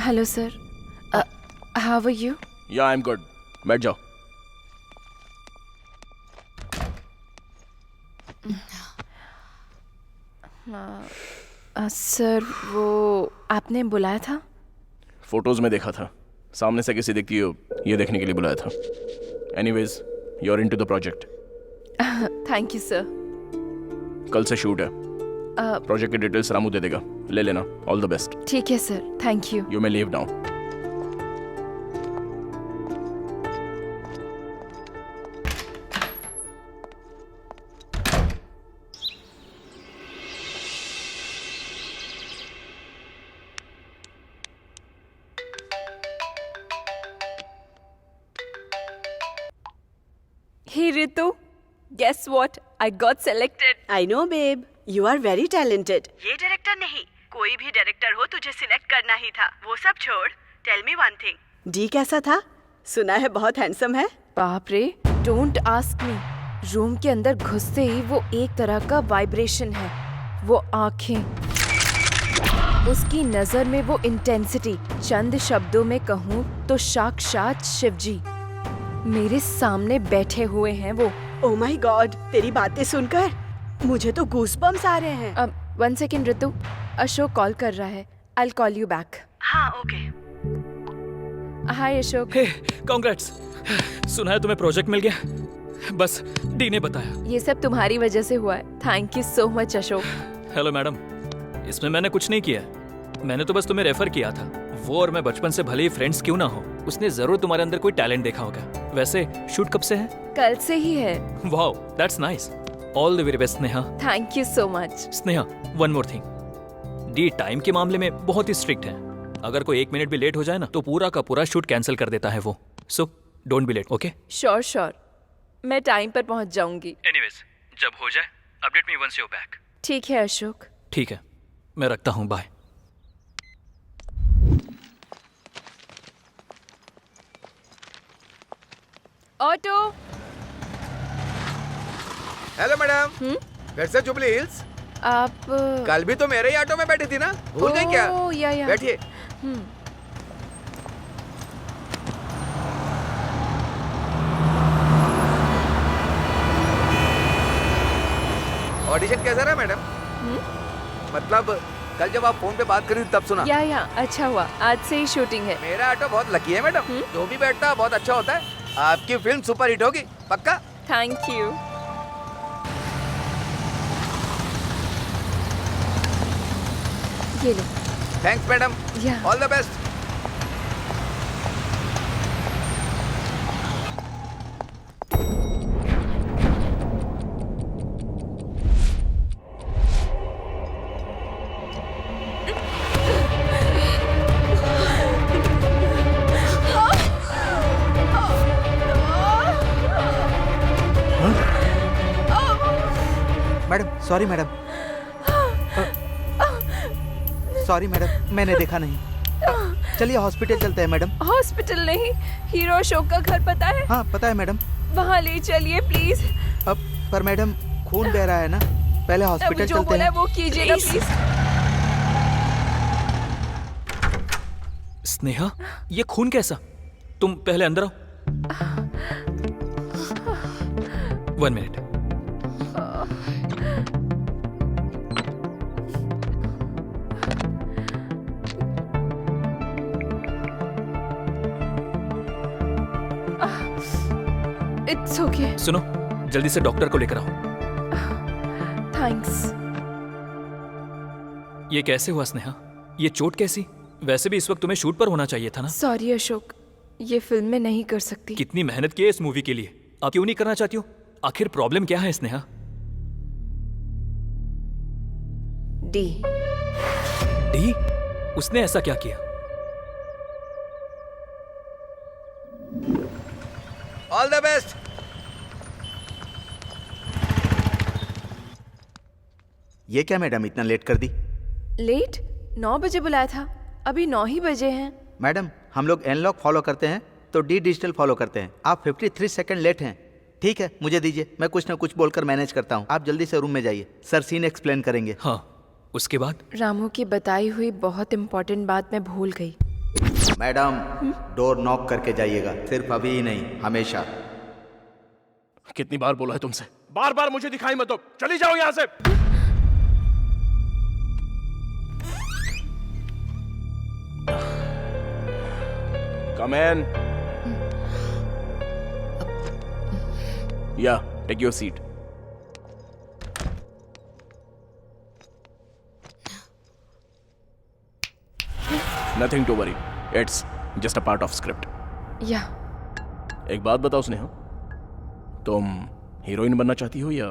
Hello sir, how are you? Yeah I am good, बैठ जाओ। Sir वो आपने बुलाया था? फोटोज में देखा था, सामने से कैसी दिखती हो ये देखने के लिए बुलाया था। Anyways, you are into the project. Thank you sir. कल से शूट है, प्रोजेक्ट की डिटेल्स रामू दे देगा, ले लेना। All the best. ठीक है sir, thank you. You may leave now. Hey Ritu, guess what? I got selected. I know babe, you are very talented. ये डायरेक्टर नहीं, कोई भी डायरेक्टर हो तुझे सिलेक्ट करना ही था। वो सब छोड़, tell me one thing. D कैसा था? सुना है बहुत हैंडसम है। बाप रे, डोंट आस्क मी। रूम के अंदर घुसते ही वो एक तरह का वाइब्रेशन है। वो आंखें, उसकी नजर में वो इंटेंसिटी, चंद शब्दों में कहूँ तो साक्षात शिवजी मेरे सामने बैठे हुए हैं वो। ओह माय गॉड, तेरी बातें सुनकर मुझे तो गूज़बम्स आ रहे हैं। One second Ritu, Ashok call कर रहा है। I'll call you back. हाँ ओके। हाय अशोक। हे, कांग्रेट्स। सुना है तुम्हें प्रोजेक्ट मिल गया? बस डी ने बताया। ये सब तुम्हारी वजह से हुआ है। Thank you so much Ashok. Hello madam, इसमें मैंने कुछ नहीं किया, मैंने तो बस तुम्हें रेफर किया था। वो और मैं बचपन से भले ही फ्रेंड्स क्यों ना हो, उसने जरूर तुम्हारे अंदर कोई टैलेंट देखा होगा। वैसे शूट कब से है? कल से ही है। Wow, that's nice. All the very best Sneha. Thank you so much. Sneha, one more thing, D time के मामले में बहुत ही स्ट्रिक्ट है। अगर कोई 1 मिनट भी लेट हो जाए ना तो पूरा का पूरा शूट कैंसिल कर देता है वो। So don't be late, okay? Sure sure, मैं टाइम पर पहुंच जाऊंगी। एनीवेज, जब हो जाए update me once you back. ठीक है अशोक। ठीक है, मैं रखता हूँ, बाय। ऑटो। Hello madam. घर से जुबली हिल्स? आप कल भी तो मेरे ही ऑटो में बैठी थी ना, भूल गई क्या? या। बैठिए। ऑडिशन कैसा रहा मैडम? मतलब कल जब आप फोन पे बात करी तब सुना। या अच्छा हुआ, आज से ही शूटिंग है। मेरा ऑटो बहुत लकी है मैडम, जो भी बैठता बहुत अच्छा होता है। आपकी फिल्म सुपर हिट होगी, पक्का। Thank you. ये लो। थैंक्स मैडम, या। All the best. Madam, sorry madam, sorry madam, मैंने देखा नहीं। चलिए हॉस्पिटल चलते हैं मैडम। हॉस्पिटल नहीं, हीरो अशोक का घर पता है? हाँ पता है मैडम। वहाँ ले चलिए प्लीज। अब पर मैडम खून बह रहा है ना, पहले हॉस्पिटल जो चलते बोला हैं। है वो कीजिएगा प्लीज। स्नेहा, ये खून कैसा? तुम पहले अंदर आओ। 1 मिनट। It's okay. सुनो, जल्दी से डॉक्टर को लेकर आओ। थैंक्स। ये कैसे हुआ स्नेहा? ये चोट कैसी? वैसे भी इस वक्त तुम्हें शूट पर होना चाहिए था ना। सॉरी अशोक, ये फिल्म में नहीं कर सकती। कितनी मेहनत की है इस मूवी के लिए, आप क्यों नहीं करना चाहती हो? आखिर प्रॉब्लम क्या है स्नेहा? डी। डी? उसने ऐसा क्या किया? All the best. ये क्या मैडम, इतना लेट कर दी? लेट? 9 बजे बुलाया था, अभी 9 ही बजे हैं। मैडम, हम लोग एनलॉग फॉलो करते हैं तो डी डिजिटल फॉलो करते हैं। आप 53 सेकंड लेट हैं। ठीक है, मुझे दीजिए, मैं कुछ ना कुछ बोलकर मैनेज करता हूँ। आप जल्दी से रूम में जाइए, सर सीन एक्सप्लेन करेंगे। हाँ, उसके बाद? रामू की बताई हुई बहुत इम्पोर्टेंट बात मैं भूल गई। मैडम, डोर नॉक करके जाइएगा, सिर्फ अभी ही नहीं, हमेशा। कितनी बार बोला है तुमसे, बार बार मुझे दिखाई मत दो, चली जाओ यहां से। Come in. Yeah, take your seat. Nothing to worry. It's just a part of script. या एक बात बताओ स्नेहा, तुम हीरोइन बनना चाहती हो या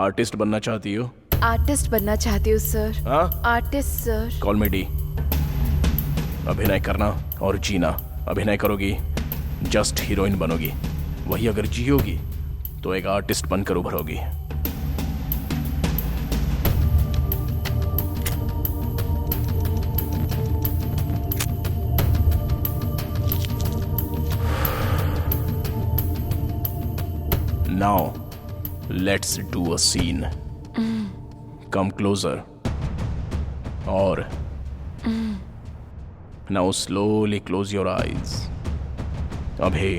आर्टिस्ट बनना चाहती हो? आर्टिस्ट बनना चाहती हूँ सर। हाँ? Artist sir. कॉमेडी, अभिनय करना और जीना। अभिनय करोगी, जस्ट हीरोइन बनोगी। वही अगर जियोगी तो एक आर्टिस्ट बनकर उभरोगी। Now, let's do a scene. Come closer. और now slowly close your eyes. अभी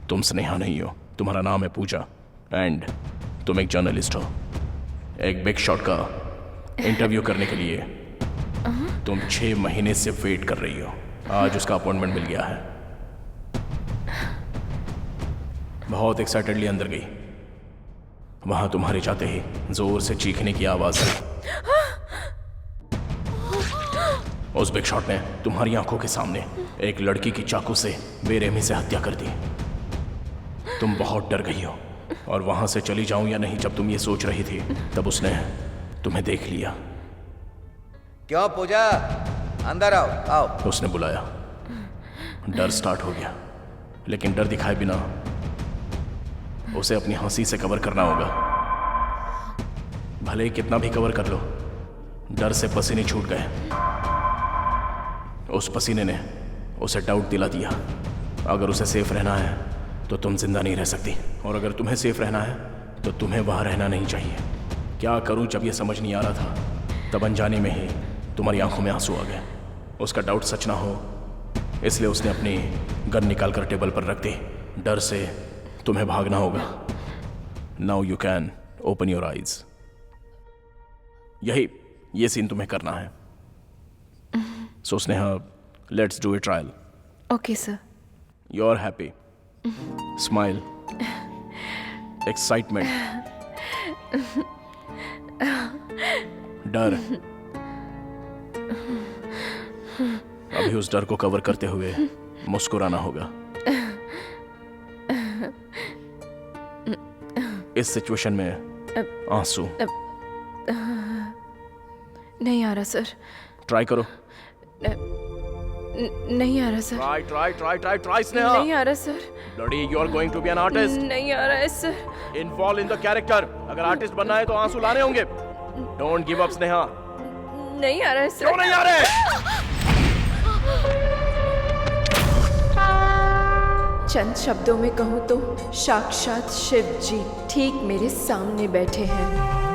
तुम स्नेहा नहीं हो, तुम्हारा नाम है पूजा एंड तुम एक जर्नलिस्ट हो। एक बिग शॉट का इंटरव्यू करने के लिए तुम 6 महीने से वेट कर रही हो। आज उसका अपॉइंटमेंट मिल गया है। बहुत एक्साइटेडली अंदर गई। वहां तुम्हारे जाते ही जोर से चीखने की आवाज आई। उस बिग शॉट ने तुम्हारी आंखों के सामने एक लड़की की चाकू से बेरहमी से हत्या कर दी। तुम बहुत डर गई हो और वहां से चली जाऊं या नहीं जब तुम ये सोच रही थी, तब उसने तुम्हें देख लिया। क्यों पूजा, अंदर आओ आओ। उसने बुलाया। डर स्टार्ट हो गया, लेकिन डर दिखाए बिना उसे अपनी हंसी से कवर करना होगा। भले ही कितना भी कवर कर लो, डर से पसीने छूट गए। उस पसीने ने उसे डाउट दिला दिया। अगर उसे सेफ रहना है तो तुम जिंदा नहीं रह सकती, और अगर तुम्हें सेफ रहना है तो तुम्हें वहां रहना नहीं चाहिए। क्या करूं जब ये समझ नहीं आ रहा था, तब अनजाने में ही तुम्हारी आंखों में आंसू आ गए। उसका डाउट सच ना हो इसलिए उसने अपनी गन निकाल कर टेबल पर रख दी। डर से तुम्हें भागना होगा। Now you can open your eyes. ये सीन तुम्हें करना है। So Sneha, let's do a trial. Okay sir. You are happy, smile, excitement, डर। अभी उस डर को कवर करते हुए मुस्कुराना होगा। इस सिचुएशन में आंसू नहीं आ रहा सर। ट्राई करो। नहीं आ रहा sir. Try try try try try Sneha. नहीं आ रहा sir. Lady, you are going to be an artist. नहीं आ रहा है sir. Involve in the character. अगर आर्टिस्ट बनना है तो आंसू लाने होंगे। Don't give up Sneha. नहीं आ रहा है सर। क्यों नहीं आ रहे? चंद शब्दों में कहूँ तो साक्षात शिव जी ठीक मेरे सामने बैठे हैं।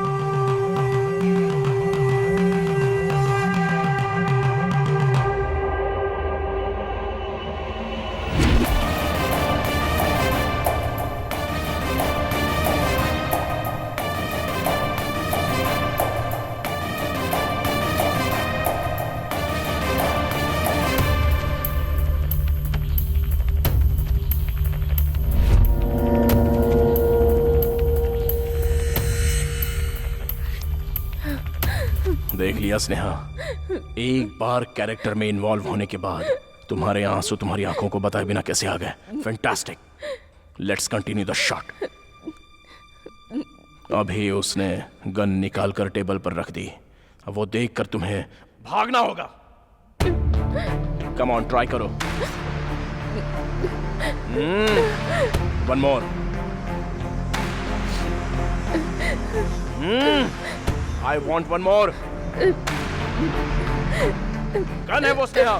देख लिया स्नेहा, एक बार कैरेक्टर में इन्वॉल्व होने के बाद तुम्हारे आंसू तुम्हारी आंखों को बताए बिना कैसे आ गए। Fantastic. Let's continue the shot. अभी उसने गन निकाल कर टेबल पर रख दी। वो देखकर तुम्हें भागना होगा। कम ऑन, ट्राई करो। One more. I want one more. Gun है वो स्नेहा।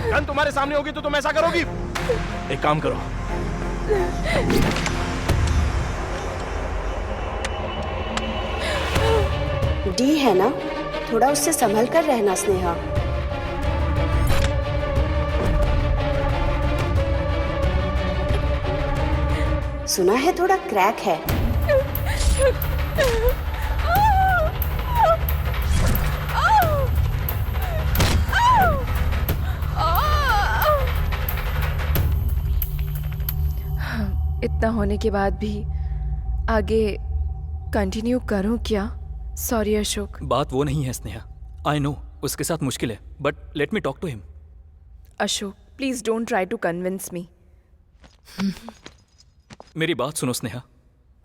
गन तुम्हारे सामने होगी तो तुम ऐसा करोगी? एक काम करो, डी है ना, थोड़ा उससे संभल कर रहना स्नेहा। सुना है थोड़ा क्रैक है। इतना होने के बाद भी आगे कंटिन्यू करूं क्या? सॉरी अशोक। बात वो नहीं है स्नेहा, आई नो उसके साथ मुश्किल है, but let me talk to him. Ashok please don't try to convince me. मेरी बात सुनो स्नेहा,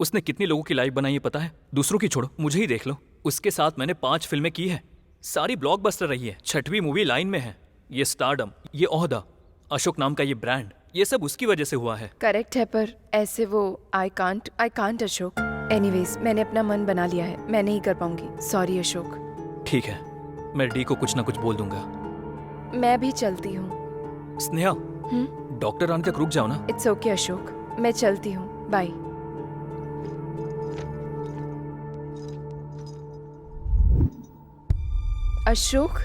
उसने कितनी लोगों की लाइफ बनाई है पता है? दूसरों की छोड़ो, मुझे ही देख लो। उसके साथ मैंने 5 फिल्में की है, सारी ब्लॉकबस्टर रही है, 6वीं मूवी लाइन में है। ये स्टारडम, ये ओहदा, अशोक नाम का ये ब्रांड, ये सब उसकी वजह से हुआ है। करेक्ट है, पर ऐसे वो आई कांट अशोक। एनीवेज मैंने अपना मन बना लिया है, मैं नहीं कर पाऊंगी। सॉरी अशोक। ठीक है, मैं डी को कुछ ना कुछ बोल दूंगा। मैं भी चलती हूँ। स्नेहा, डॉक्टर आने तक रुक जाओ ना। इट्स ओके अशोक, मैं चलती हूँ, बाय। अशोक,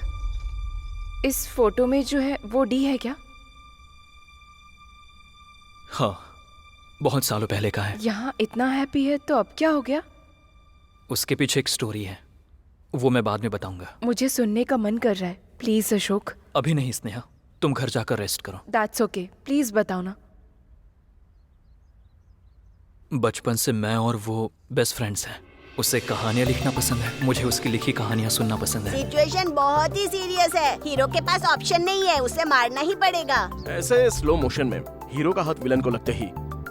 इस फोटो में जो है वो डी है क्या? हाँ, बहुत सालों पहले का है। यहाँ इतना हैप्पी है तो अब क्या हो गया? उसके पीछे एक स्टोरी है, वो मैं बाद में बताऊंगा। मुझे सुनने का मन कर रहा है, प्लीज अशोक। अभी नहीं स्नेहा, तुम घर जाकर रेस्ट करो। दैट्स ओके, प्लीज बताओ ना। बचपन से मैं और वो बेस्ट फ्रेंड्स हैं। उसे कहानियां लिखना पसंद है, मुझे उसकी लिखी कहानियां सुनना पसंद है। सिचुएशन बहुत ही सीरियस है, हीरो के पास ऑप्शन नहीं है, उसे मारना ही पड़ेगा। ऐसे स्लो मोशन में हीरो का हाथ विलन को लगते ही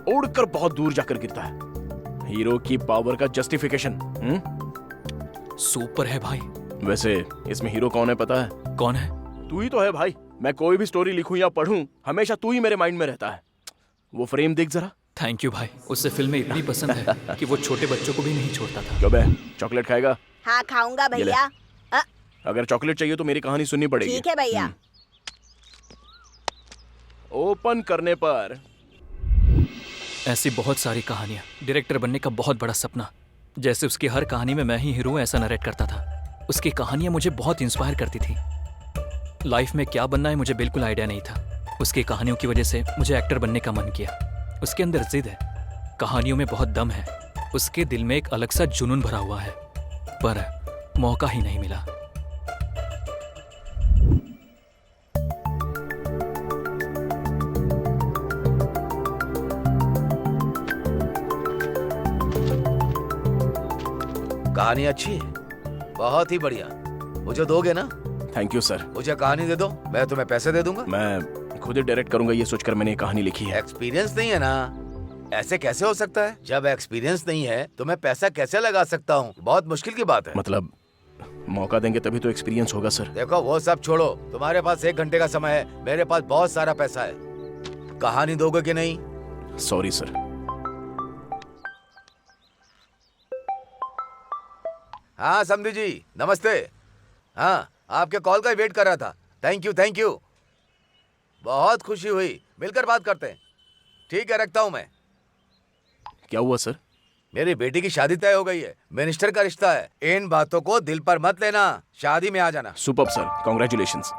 उड़कर बहुत दूर जाकर गिरता है। हीरो की पावर का जस्टिफिकेशन। सुपर है भाई। वैसे इसमें हीरो कौन है पता है? कौन है? तू ही तो है भाई। मैं कोई भी स्टोरी लिखूं या पढूं, हमेशा तू ही मेरे माइंड में रहता है। वो फ्रेम देख जरा। थैंक यू भाई, उससे फिल्में इतनी पसंद है कि वो छोटे बच्चों को भी नहीं छोड़ता था। क्यों बे, चॉकलेट खाएगा? हाँ खाऊंगा भैया। अगर चॉकलेट चाहिए तो मेरी कहानी सुननी पड़ेगी। ठीक है भैया। ओपन करने पर ऐसी बहुत सारी कहानियां, डायरेक्टर बनने का बहुत बड़ा सपना, जैसे उसकी हर कहानी में मैं ही हीरो ऐसा नरेट करता था। उसकी कहानियां मुझे बहुत इंस्पायर करती थी। लाइफ में क्या बनना है मुझे बिल्कुल आइडिया नहीं था। उसकी कहानियों की वजह से मुझे एक्टर बनने का मन किया। उसके अंदर जिद है, कहानियों में बहुत दम है, उसके दिल में एक अलग सा जुनून भरा हुआ है, पर मौका ही नहीं मिला। कहानी अच्छी है, बहुत ही बढ़िया। मुझे दोगे ना? Thank you sir. मुझे कहानी दे दो, मैं तुम्हें पैसे दे दूंगा। मैं खुद ही डायरेक्ट करूंगा, ये सोचकर मैंने कहानी लिखी है। एक्सपीरियंस नहीं है ना, ऐसे कैसे हो सकता है? जब एक्सपीरियंस नहीं है तो मैं पैसा कैसे लगा सकता हूँ? बहुत मुश्किल की बात है। मतलब मौका देंगे तभी तो एक्सपीरियंस होगा सर। देखो वो सब छोड़ो, तुम्हारे पास 1 घंटे का समय है, मेरे पास बहुत सारा पैसा है। कहानी दोगे कि नहीं? Sorry sir. हाँ समधी जी, नमस्ते। हाँ, आपके कॉल का वेट कर रहा था। Thank you. बहुत खुशी हुई, मिलकर बात करते हैं। ठीक है, रखता हूँ मैं। क्या हुआ सर? मेरी बेटी की शादी तय हो गई है, मिनिस्टर का रिश्ता है। इन बातों को दिल पर मत लेना, शादी में आ जाना। Superb sir, congratulations.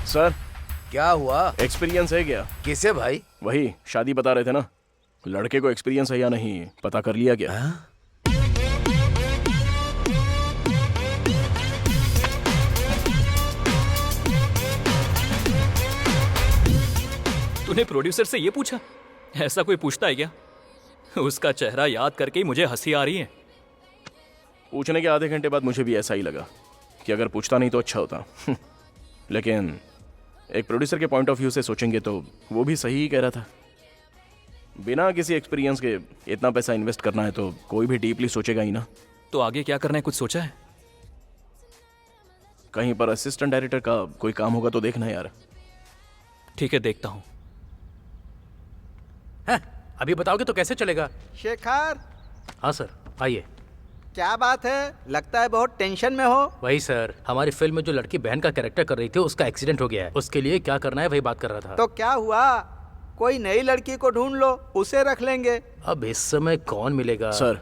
सर क्या हुआ? एक्सपीरियंस है क्या? किसे भाई? वही शादी बता रहे थे ना, लड़के को एक्सपीरियंस है या नहीं पता कर लिया क्या? तूने प्रोड्यूसर से ये पूछा? ऐसा कोई पूछता है क्या? उसका चेहरा याद करके ही मुझे हंसी आ रही है। पूछने के आधे घंटे बाद मुझे भी ऐसा ही लगा कि अगर पूछता नहीं तो अच्छा होता। लेकिन एक प्रोड्यूसर के पॉइंट ऑफ व्यू से सोचेंगे तो वो भी सही ही कह रहा था। बिना किसी एक्सपीरियंस के इतना पैसा इन्वेस्ट करना है तो कोई भी डीपली सोचेगा ही ना। तो आगे क्या करना है, कुछ सोचा है? कहीं पर असिस्टेंट डायरेक्टर का कोई काम होगा तो देखना यार। ठीक है, देखता हूँ। अभी बताओगे तो कैसे चलेगा? शेखर। हाँ सर, आइए। क्या बात है, लगता है बहुत टेंशन में हो। वही सर, हमारी फिल्म में जो लड़की बहन का कैरेक्टर कर रही थी उसका एक्सीडेंट हो गया है। उसके लिए क्या करना है वही बात कर रहा था। तो क्या हुआ? कोई नई लड़की को ढूंढ लो, उसे रख लेंगे। अब इस समय कौन मिलेगा? सर,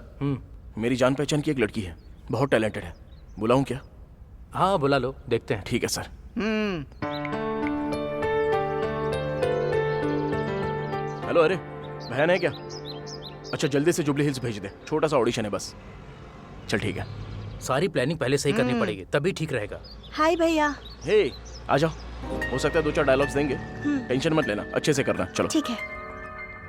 मेरी जान पहचान की एक लड़की है, बहुत टैलेंटेड है। बुलाऊं क्या? हाँ बुला लो, देखते हैं। ठीक है सर। हेलो, अरे बहन है क्या? अच्छा जल्दी से जुबली हिल्स भेज दे, छोटा सा ऑडिशन है बस। चल ठीक है। सारी प्लानिंग पहले से ही करनी पड़ेगी, तभी ठीक रहेगा। हाय भैया। हे आ जाओ, हो सकता है 2-4 डायलॉग्स देंगे, टेंशन मत लेना, अच्छे से करना। चलो ठीक है।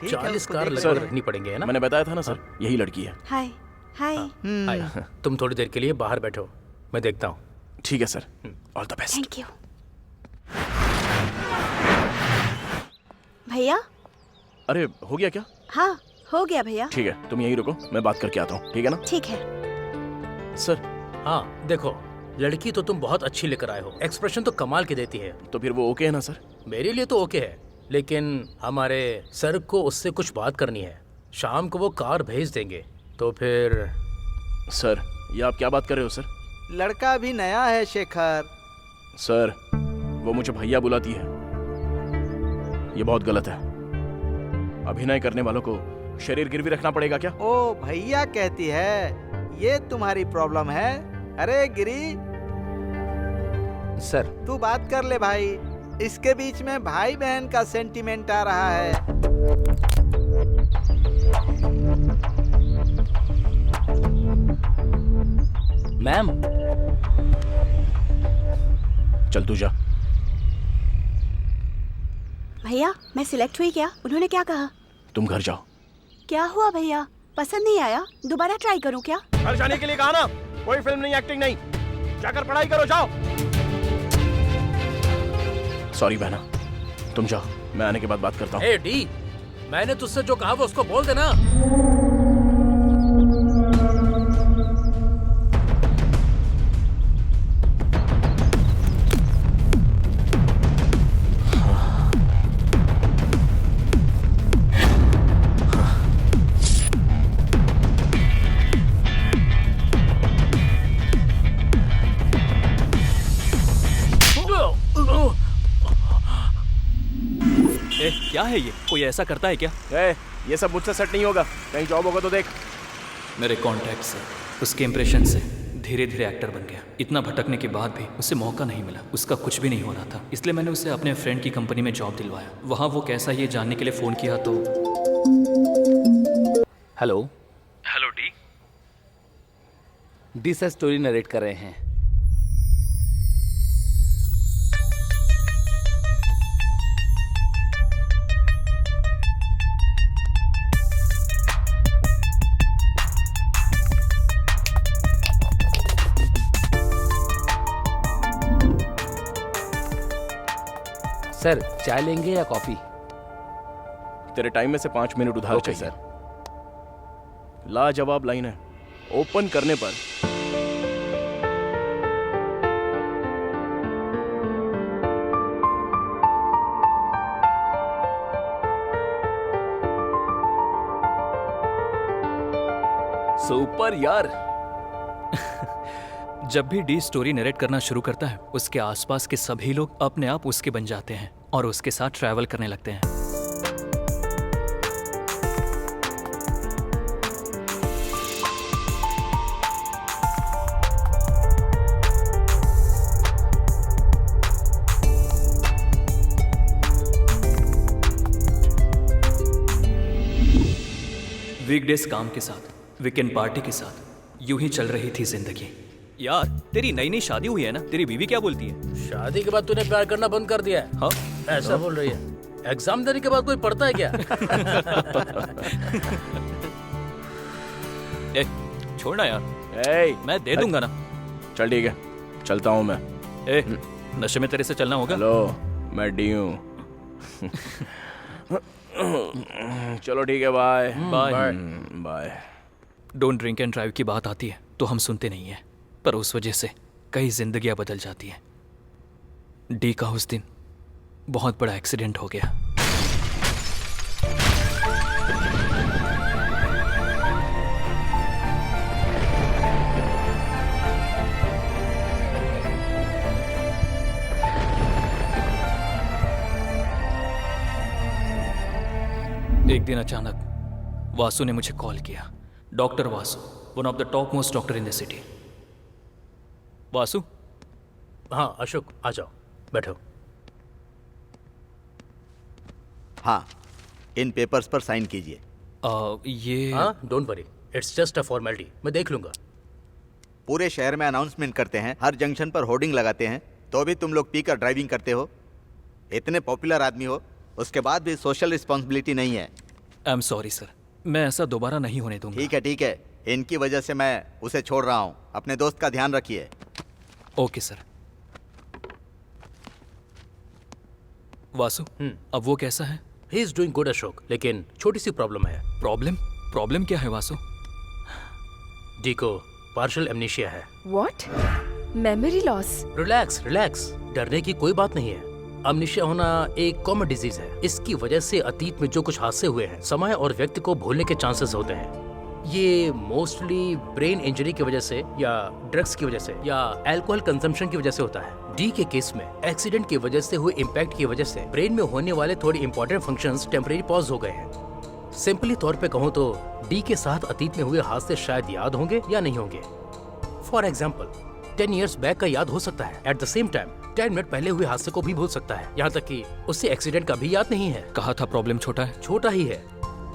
40 कार सर, लगभग रखनी पड़ेंगे, है ना? मैंने बताया था ना सर, यही लड़की है। हाय हाय। हाय, तुम थोड़ी देर के लिए बाहर बैठो, मैं देखता हूँ। ठीक है sir, all the best. Thank you. भैया। अरे हो गया क्या? हाँ हो गया भैया। ठीक है, तुम यहीं रुको, मैं बात करके आता हूँ, ठीक है ना? ठीक है। सर। हाँ देखो, लड़की तो तुम बहुत अच्छी लेकर आए हो, एक्सप्रेशन तो कमाल की देती है। तो फिर वो ओके है ना सर? मेरे लिए तो ओके है, लेकिन हमारे सर को उससे कुछ बात करनी है। शाम को वो कार भेज देंगे, तो फिर। सर ये आप क्या बात कर रहे हो सर? लड़का भी नया है शेखर। सर वो मुझे भैया बुलाती है, ये बहुत गलत है। अभिनय करने वालों को शरीर गिरवी रखना पड़ेगा क्या? ओ भैया कहती है, ये तुम्हारी प्रॉब्लम है। अरे गिरी सर, तू बात कर ले भाई, इसके बीच में भाई बहन का सेंटीमेंट आ रहा है। मैम। चल तू जा। भैया मैं सिलेक्ट हुई क्या? उन्होंने क्या कहा? तुम घर जाओ। क्या हुआ भैया? पसंद नहीं आया? दोबारा ट्राई करूं क्या? घर जाने के लिए कहा ना, कोई फिल्म नहीं, एक्टिंग नहीं, जाकर पढ़ाई करो, जाओ। सॉरी बहना, तुम जाओ, मैं आने के बाद बात करता हूँ। ए डी, मैंने तुझसे जो कहा वो उसको बोल देना। क्या है ये? कोई ऐसा करता है क्या? ये सब मुझसे सेट नहीं होगा, कहीं जॉब होगा तो देख। मेरे कॉन्टैक्ट से, उसके इम्प्रेशन से धीरे धीरे एक्टर बन गया। इतना भटकने के बाद भी उसे मौका नहीं मिला, उसका कुछ भी नहीं हो रहा था, इसलिए मैंने उसे अपने फ्रेंड की कंपनी में जॉब दिलवाया। वहाँ वो कैसा ये जानने के लिए फ़ोन किया तो। Hello. Hello D. D sir story narrate कर रहे हैं। सर चाय लेंगे या कॉफी? तेरे टाइम में से 5 मिनट उधार चाहिए। सर। लाजवाब लाइन है, ओपन करने पर सुपर यार। जब भी डी स्टोरी नरेट करना शुरू करता है, उसके आसपास के सभी लोग अपने आप उसके बन जाते हैं और उसके साथ ट्रैवल करने लगते हैं। वीकडेज काम के साथ, वीकेंड पार्टी के साथ, यूं ही चल रही थी जिंदगी। यार तेरी नई नई शादी हुई है ना, तेरी बीवी क्या बोलती है? शादी के बाद तूने प्यार करना बंद कर दिया है? हाँ ऐसा बोल रही है। एग्जाम देने के बाद कोई पढ़ता है क्या? ए, छोड़ना यार। मैं दे दूंगा ना। चल ठीक है, चलता हूँ मैं। ए, नशे में तेरे से चलना होगा? हेलो, मैं डी हूँ। चलो ठीक है, bye bye bye. Don't drink and drive की बात आती है तो हम सुनते नहीं हैं, पर उस वजह से कई जिंदगियां बदल जाती हैं। डी का उस दिन बहुत बड़ा एक्सीडेंट हो गया। एक दिन अचानक वासु ने मुझे कॉल किया। Doctor Vasu, one of the top most doctor in the city. Vasu, हाँ अशोक, आ जाओ, बैठो। हाँ, इन पेपर्स पर साइन कीजिए। ये हाँ, don't worry, it's just a formality, मैं देख लूंगा। पूरे शहर में अनाउंसमेंट करते हैं, हर जंक्शन पर होर्डिंग लगाते हैं, तो भी तुम लोग पीकर ड्राइविंग करते हो। इतने पॉपुलर आदमी हो, उसके बाद भी सोशल रिस्पॉन्सिबिलिटी नहीं है। आई एम सॉरी सर, मैं ऐसा दोबारा नहीं होने दूंगा। ठीक है, इनकी वजह से मैं उसे छोड़ रहा हूँ। अपने दोस्त का ध्यान रखिए। Okay sir. वासु, अब वो कैसा है? He is doing good Ashok, लेकिन छोटी सी प्रॉब्लम है। प्रॉब्लम क्या है वासु? डी को पार्शियल एमनीशिया है। व्हाट? Memory loss? रिलैक्स, डरने की कोई बात नहीं है। अमनीशिया होना एक कॉमन डिजीज है। इसकी वजह से अतीत में जो कुछ हादसे हुए हैं, समय और व्यक्ति को भूलने के चांसेस होते हैं। ये मोस्टली ब्रेन इंजरी की वजह से या ड्रग्स की वजह से या अल्कोहल कंजम्पशन की वजह से होता है। डी के केस में एक्सीडेंट की वजह से हुए इम्पैक्ट की वजह से ब्रेन में होने वाले थोड़े इंपॉर्टेंट फंक्शंस टेम्परेरी पॉज हो गए हैं। सिंपली तौर पे कहूँ तो डी के साथ अतीत में हुए हादसे शायद याद होंगे या नहीं होंगे। फॉर एग्जाम्पल 10 years बैक का याद हो सकता है, at the same time 10 minute पहले हुए हादसे को भी भूल सकता है, यहाँ तक कि उससे एक्सीडेंट का भी याद नहीं है। कहा था प्रॉब्लम छोटा है। छोटा ही है,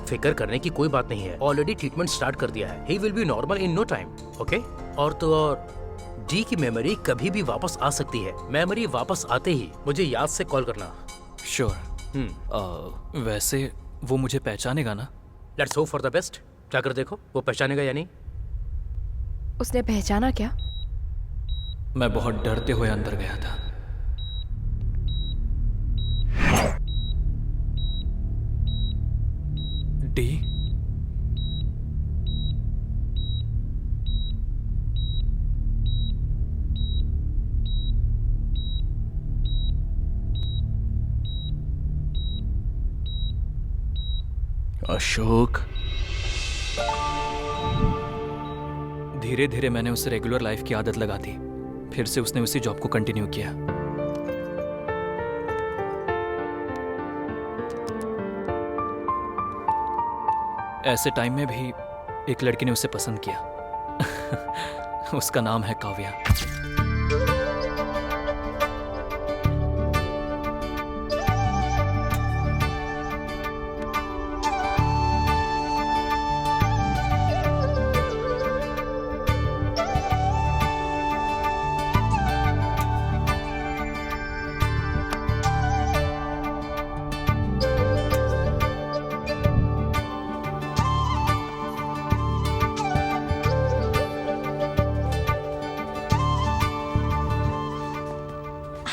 फिक्र करने की कोई बात नहीं है। ऑलरेडी ट्रीटमेंट स्टार्ट कर दिया है। He will be normal in no time. Okay, और तो और डी की मेमोरी कभी भी वापस आ सकती है। मेमोरी वापस आते ही मुझे याद से कॉल करना। श्योर। वैसे वो मुझे पहचानेगा ना? Let's hope for the best. जाकर देखो वो पहचानेगा या नहीं। उसने पहचाना क्या? मैं बहुत डरते हुए अंदर गया था। डी, अशोक। धीरे धीरे मैंने उसे रेगुलर लाइफ की आदत लगा दी। फिर से उसने उसी जॉब को कंटिन्यू किया। ऐसे टाइम में भी एक लड़की ने उसे पसंद किया। उसका नाम है Kavya.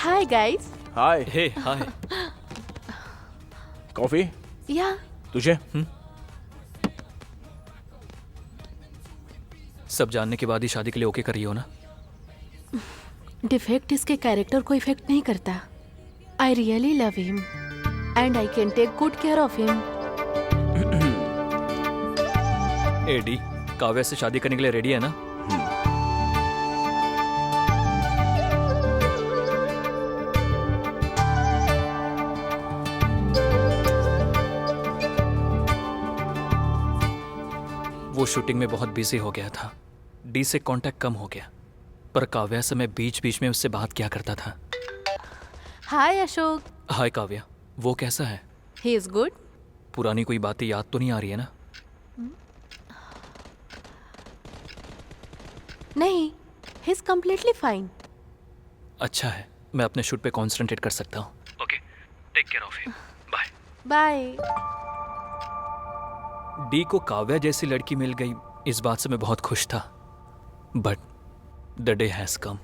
Hi guys. Hi. Hey hi. Coffee Yeah. तुझे? सब जानने के बाद ही शादी के लिए ओके कर रही हो ना? डिफेक्ट इसके कैरेक्टर को इफेक्ट नहीं करता। I really love him and I can take good care of him. एडी, काव्या से शादी करने के लिए रेडी है ना? वो शूटिंग में बहुत बिजी हो गया था। डी से कांटेक्ट कम हो गया, पर काव्या से मैं बीच बीच में उससे बात किया करता था। हाय अशोक। हाय काव्या, वो कैसा है? He is good. पुरानी कोई बातें याद तो नहीं आ रही है ना? नहीं, ही इज कम्प्लीटली फाइन। अच्छा है, मैं अपने शूट पे कॉन्सेंट्रेट कर सकता हूँ। Okay, take care of him. Bye. Bye. डी को काव्या जैसी लड़की मिल गई, इस बात से मैं बहुत खुश था। But the day has come.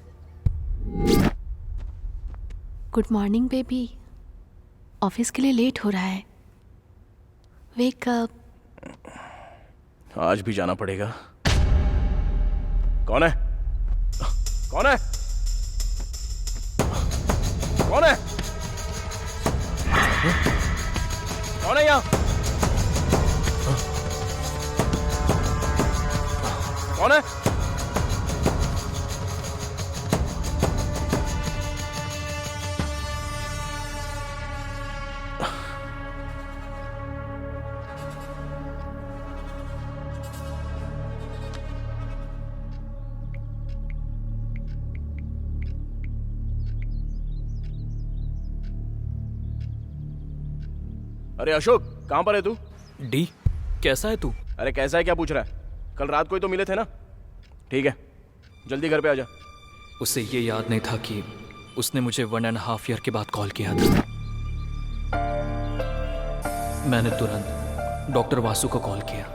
Good morning baby. Office के लिए लेट हो रहा है। Wake up. आज भी जाना पड़ेगा। कौन है? कौन है? कौन है? कौन है यहाँ? कौन है? अरे अशोक, कहाँ पर है तू? डी, कैसा है तू? अरे कैसा है क्या पूछ रहा है? कल रात को ही तो मिले थे ना? ठीक है, जल्दी घर पे आ जा। उसे ये याद नहीं था कि उसने मुझे 1.5 ईयर के बाद कॉल किया था। मैंने तुरंत डॉक्टर वासु को कॉल किया।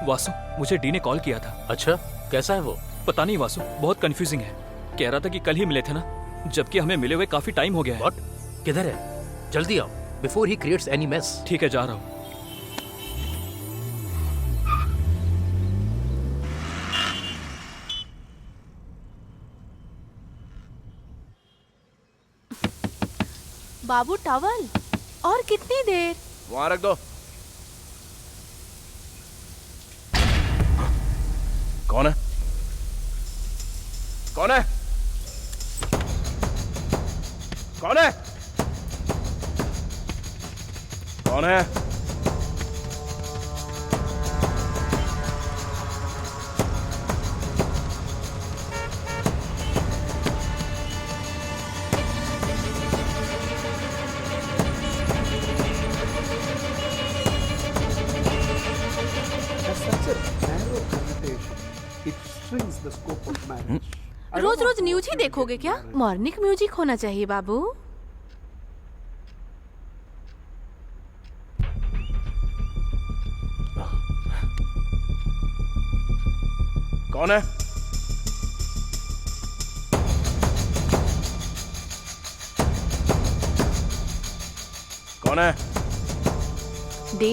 वासु, मुझे डी ने कॉल किया था। अच्छा, कैसा है वो? पता नहीं वासु, बहुत कंफ्यूजिंग है। कह रहा था कि कल ही मिले थे ना, जबकि हमें मिले हुए काफी टाइम हो गया है। What? किधर है? जल्दी आओ before he creates any mess. ठीक है, जा रहा हूँ। बाबू टॉवल, और कितनी देर? वहां रख दो। कौन है? कौन है? कौन है? कौन है? रोज रोज न्यूज ही देखोगे क्या? मॉर्निंग म्यूजिक होना चाहिए बाबू। कौन है? कौन है? डी,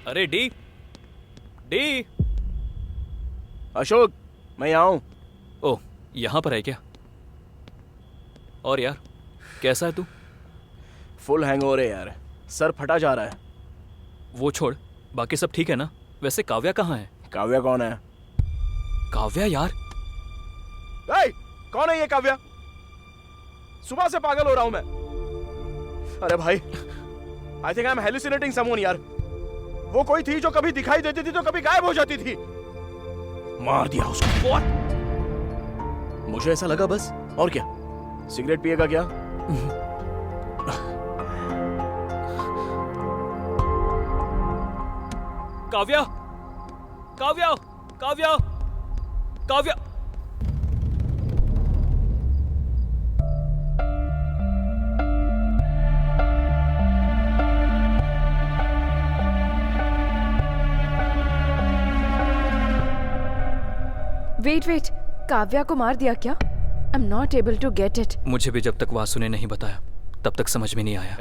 अरे डी, डी। अशोक, मैं यहाँ हूँ। ओह, यहाँ पर है क्या? और यार, कैसा है तू? फुल हैंगओवर है यार, सर फटा जा रहा है। वो छोड़, बाकी सब ठीक है ना? वैसे काव्या कहाँ है? काव्या कौन है? काव्या यार। कौन है ये काव्या? सुबह से पागल हो रहा हूं मैं। अरे भाई, I think I am hallucinating someone यार। वो कोई थी जो कभी दिखाई देती थी तो कभी गायब हो जाती थी। मार दिया उसको। What? मुझे ऐसा लगा बस, और क्या? सिगरेट पिएगा क्या? काव्या, काव्या, काव्या, काव्या। वेट, काव्या को मार दिया क्या? I am not able to get it. मुझे भी जब तक वासु ने नहीं बताया तब तक समझ में नहीं आया।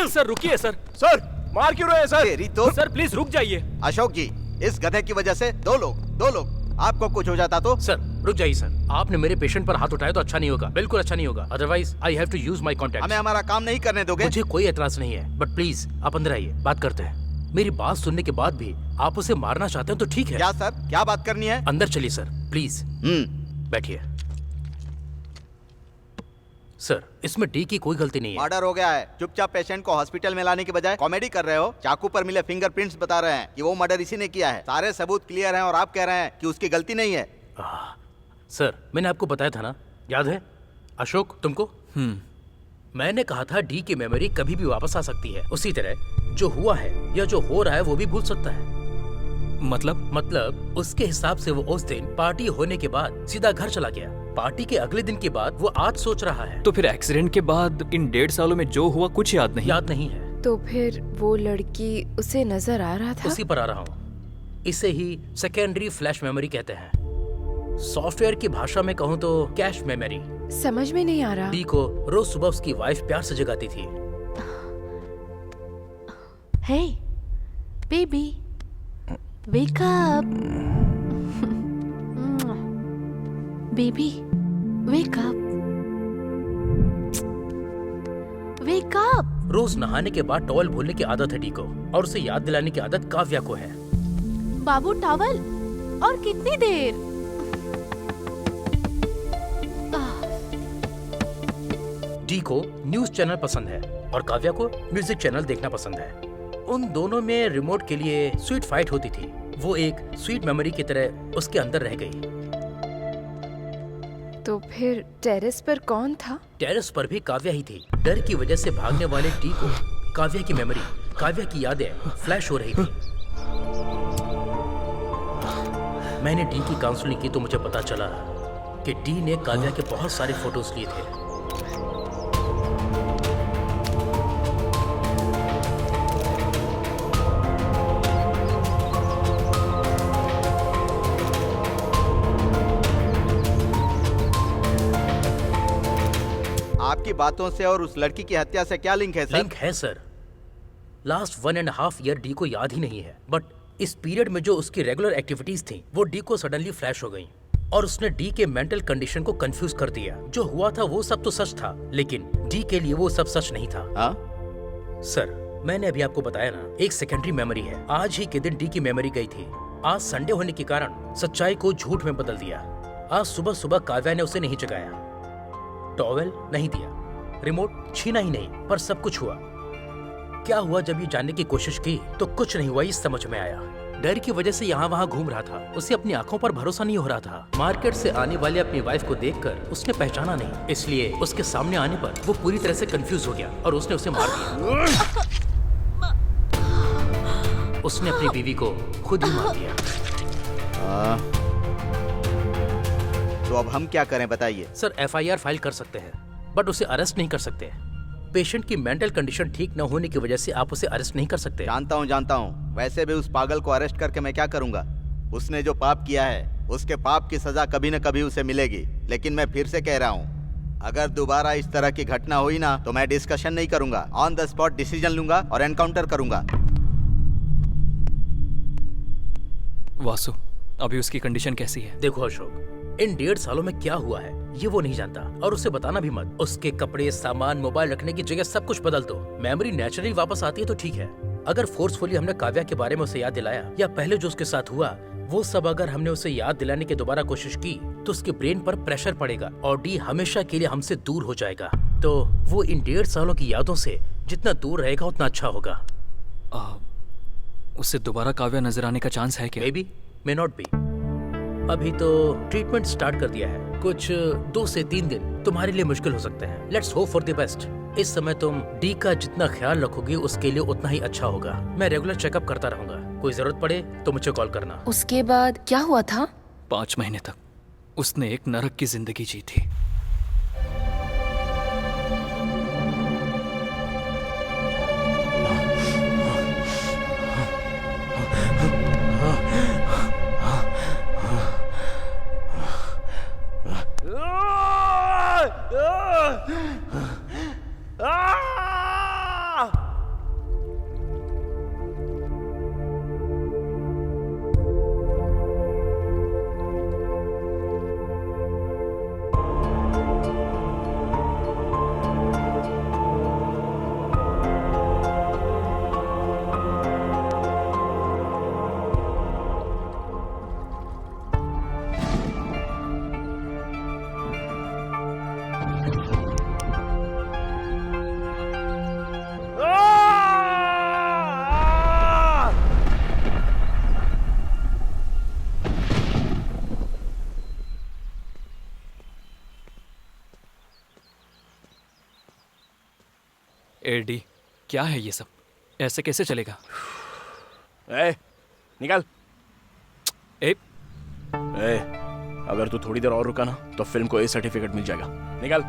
सर रुकिए सर। सर मार क्यों रहे हैं सर? तेरी तो। सर प्लीज रुक जाइए। अशोक जी, इस गधे की वजह से दो लोग आपको कुछ हो जाता तो? सर रुक जाइए सर, आपने मेरे पेशेंट पर हाथ उठाया तो अच्छा नहीं होगा, बिल्कुल अच्छा नहीं होगा। Otherwise I have to use my contact. हमें हमारा काम नहीं करने दोगे? मुझे कोई एतराज नहीं है, बट प्लीज आप अंदर आइए, बात करते हैं। मेरी बात सुनने के बाद भी आप उसे मारना चाहते हैं तो ठीक है। क्या सर, क्या बात करनी है? अंदर चलिए सर, प्लीज बैठिए। सर, इसमें डी की कोई गलती नहीं है। मर्डर हो गया है। चुपचाप पेशेंट को हॉस्पिटल में लाने के बजाय कॉमेडी कर रहे हो। चाकू पर मिले फिंगरप्रिंट्स बता रहे हैं कि वो मर्डर इसी ने किया है। सारे सबूत क्लियर हैं और आप कह रहे हैं कि उसकी गलती नहीं है। सर, मैंने आपको बताया था ना, याद है? अशोक, तुमको? मैंने कहा था डी की मेमोरी कभी भी वापस आ सकती है। उसी तरह जो हुआ है या जो हो रहा है वो भी भूल सकता है। मतलब उसके हिसाब से वो उस दिन पार्टी होने के बाद सीधा घर चला गया। पार्टी के अगले दिन के बाद वो आज सोच रहा है। तो फिर एक्सीडेंट के बाद इन 1.5 सालों में जो हुआ कुछ याद नहीं है। तो फिर वो लड़की उसे नजर आ रहा था? उसी पर आ रहा हूँ। इसे ही सेकेंडरी फ्लैश मेमोरी कहते हैं। सॉफ्टवेयर की भाषा में कहूँ तो कैश मेमोरी। समझ में नहीं आ रहा। डी को रोज सुबह उसकी वाइफ प्यार से जगाती थी। Hey baby, wake up. Baby, wake up, wake up. रोज नहाने के बाद टॉवल भूलने की आदत है डी को, और उसे याद दिलाने की आदत काव्या को है। बाबू टॉवल, और कितनी देर? डी को न्यूज चैनल पसंद है और काव्या को म्यूजिक चैनल देखना पसंद है। उन दोनों में रिमोट के लिए स्वीट फाइट होती थी। वो एक स्वीट मेमोरी की तरह उसके अंदर रह गई। तो फिर टेरेस पर कौन था? टेरेस पर भी काव्या ही थी। डर की वजह से भागने वाले डी को काव्या की मेमोरी, काव्या की यादें फ्लैश हो रही थी। मैंने डी की काउंसलिंग की तो मुझे पता चला कि डी ने काव्या के बहुत सारे फोटोज लिए थे। आपकी बातों से और उस लड़की की हत्या से क्या लिंक है सर? लिंक है सर। लास्ट 1.5 ईयर डी को याद ही नहीं है, बट इस पीरियड में जो उसकी रेगुलर एक्टिविटीज थी वो डी को सडनली फ्लैश हो गई और उसने डी के मेंटल कंडीशन को कंफ्यूज कर दिया। जो हुआ था वो सब तो सच था, लेकिन डी के लिए वो सब सच नहीं था। सर, मैंने अभी आपको बताया ना, एक सेकेंडरी मेमोरी है। आज ही के दिन डी की मेमोरी गई थी। आज संडे होने के कारण सच्चाई को झूठ में बदल दिया। आज सुबह सुबह काव्या ने उसे नहीं जगाया, टॉवेल नहीं दिया, रिमोट छीना ही नहीं, पर सब कुछ हुआ। क्या हुआ जब ये जानने की कोशिश की तो कुछ नहीं हुआ, ये समझ में आया। डर की वजह से यहाँ वहाँ घूम रहा था। उसे अपनी आंखों पर भरोसा नहीं हो रहा था। मार्केट से आने वाले अपनी वाइफ को देखकर उसने पहचाना नहीं, इसलिए उसके सामने आने पर वो पूरी तरह से कंफ्यूज हो गया और उसने उसे मार दिया। उसने अपनी बीवी को खुद ही मार दिया। तो अब हम क्या करें बताइए? सर, FIR फाइल कर सकते हैं, बट उसे अरेस्ट नहीं कर सकते। पेशेंट की मेंटल कंडीशन ठीक न होने की वजह से आप उसे अरेस्ट नहीं कर सकते। जानता हूँ। वैसे भी उस पागल को अरेस्ट करके मैं क्या करूँगा? उसने जो पाप किया है उसके पाप की सजा कभी न कभी उसे मिलेगी। लेकिन मैं फिर से कह रहा हूँ, अगर दोबारा इस तरह की घटना हुई ना तो मैं डिस्कशन नहीं करूंगा, ऑन द स्पॉट डिसीजन लूंगा और एनकाउंटर करूंगा। वासु, अभी उसकी कंडीशन कैसी है? देखो अशोक, इन 1.5 सालों में क्या हुआ है ये वो नहीं जानता, और उसे बताना भी मत। उसके कपड़े, सामान, मोबाइल रखने की जगह सब कुछ बदल दो। मेमोरी नेचुरली वापस आती है तो ठीक है। अगर फोर्सफुली हमने काव्या के बारे में उसे याद दिलाया या पहले जो उसके साथ हुआ वो सब अगर हमने उसे याद दिलाने की दोबारा कोशिश की तो उसके ब्रेन पर प्रेशर पड़ेगा और डी हमेशा के लिए हमसे दूर हो जाएगा। तो वो इन 1.5 सालों की यादों से जितना दूर रहेगा उतना अच्छा होगा। उससे दोबारा काव्या नजर आने का चांस है क्या? May be, may not be. अभी तो ट्रीटमेंट स्टार्ट कर दिया है। कुछ 2 से 3 दिन तुम्हारे लिए मुश्किल हो सकते हैं। Let's hope for the best. इस समय तुम डी का जितना ख्याल रखोगे उसके लिए उतना ही अच्छा होगा। मैं रेगुलर चेकअप करता रहूंगा। कोई जरूरत पड़े तो मुझे कॉल करना। उसके बाद क्या हुआ था? 5 महीने तक उसने एक नरक की जिंदगी जी थी। ए डी, क्या है ये सब? ऐसे कैसे चलेगा? ए, निकल। ए, अगर तू थोड़ी देर और रुका ना तो फिल्म को ए सर्टिफिकेट मिल जाएगा। निकल।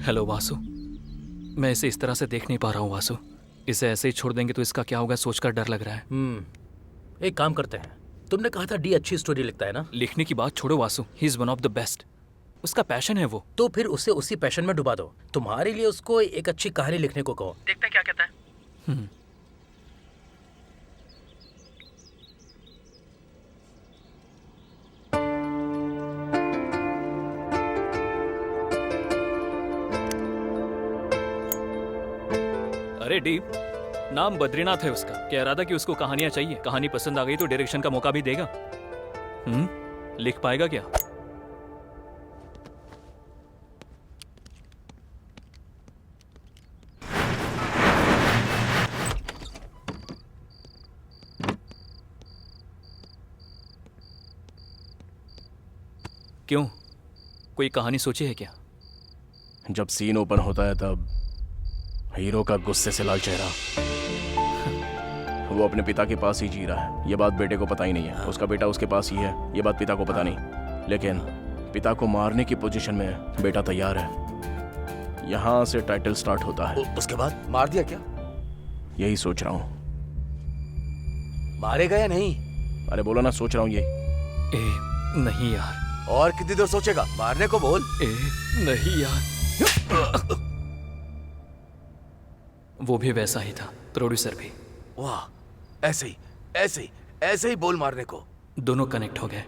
हेलो वासु, मैं इसे इस तरह से देख नहीं पा रहा हूँ वासु। इसे ऐसे ही छोड़ देंगे तो इसका क्या होगा सोचकर डर लग रहा है। एक काम करते हैं, तुमने कहा था डी अच्छी स्टोरी लिखता है ना? लिखने की बात छोड़ो Vasu, he is one of the best. उसका पैशन है वो। तो फिर उसे उसी पैशन में डुबा दो। तुम्हारे लिए उसको एक अच्छी कहानी लिखने को कहो, देखते हैं क्या कहता है। अरे डी, नाम बद्रीनाथ है उसका। कह रहा था कि उसको कहानियां चाहिए। कहानी पसंद आ गई तो डायरेक्शन का मौका भी देगा। लिख पाएगा क्या? क्यों, कोई कहानी सोची है क्या? जब सीन ओपन होता है तब हीरो का गुस्से से लाल चेहरा, वो अपने पिता के पास ही जी रहा है। ये बात बेटे को पता ही नहीं है। उसका बेटा उसके पास ही है, ये बात पिता को पता नहीं। लेकिन पिता को मारने की पोजीशन में बेटा तैयार है। यहाँ से टाइटल स्टार्ट होता है। उसके बाद मार दिया क्या? यही सोच रहा हूँ। मारेगा या नहीं? अरे बोलो ना, सोच रहा हूँ ये। नहीं यार। और कितनी देर सोचेगा? मारने को बोल। नहीं यार। वो भी वैसा ही था, प्रोड्यूसर भी। वाह, ऐसे ही ऐसे ही ऐसे ही बोल मारने को। दोनों कनेक्ट हो गए।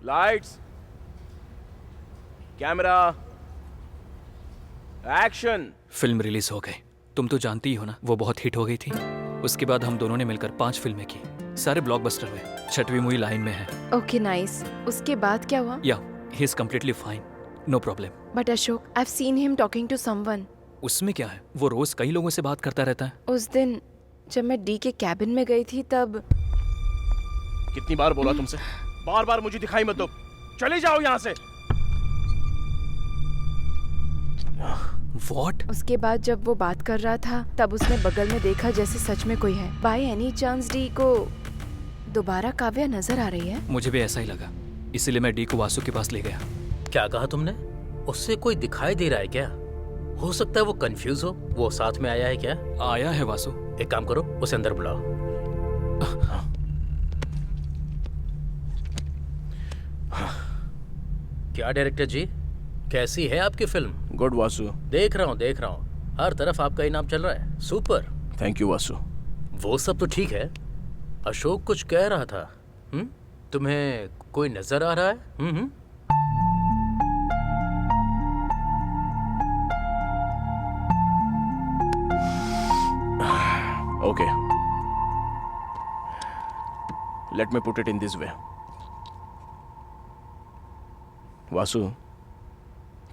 Lights, camera, action. Film release हो गई। तुम तो जानती ही हो ना, वो बहुत हिट हो गई थी। उसके बाद हम दोनों ने मिलकर 5 फिल्में की, सारे ब्लॉकबस्टर हुए। 6वीं मूवी लाइन में है। Okay nice. उसके बाद क्या हुआ? Yeah he is completely fine, no problem. But Ashok, I have seen him talking to someone. उसमें क्या है, वो रोज कई लोगों से बात करता रहता है। उस दिन जब मैं डी के कैबिन में गई थी तब। कितनी बार बोला तुमसे, बार बार मुझे दिखाई मत दो, चले जाओ यहाँ से। What? उसके बाद जब वो बात कर रहा था तब उसने बगल में देखा जैसे सच में कोई है। बाय एनी चांस डी को दोबारा काव्या नजर आ रही है? मुझे भी ऐसा ही लगा, इसीलिए मैं डी को वासु के पास ले गया। क्या कहा तुमने? उससे कोई दिखाई दे रहा है क्या? हो सकता है वो कंफ्यूज हो। वो साथ में आया है क्या? आया है वासु। एक काम करो, उसे अंदर बुलाओ। क्या डायरेक्टर जी, कैसी है आपकी फिल्म? गुड वासु। देख रहा हूँ हर तरफ आपका ही नाम चल रहा है। सुपर। Thank you Vasu. वो सब तो ठीक है, अशोक कुछ कह रहा था। तुम्हें कोई नजर आ रहा है? Okay. Let me put it in this way. Vasu,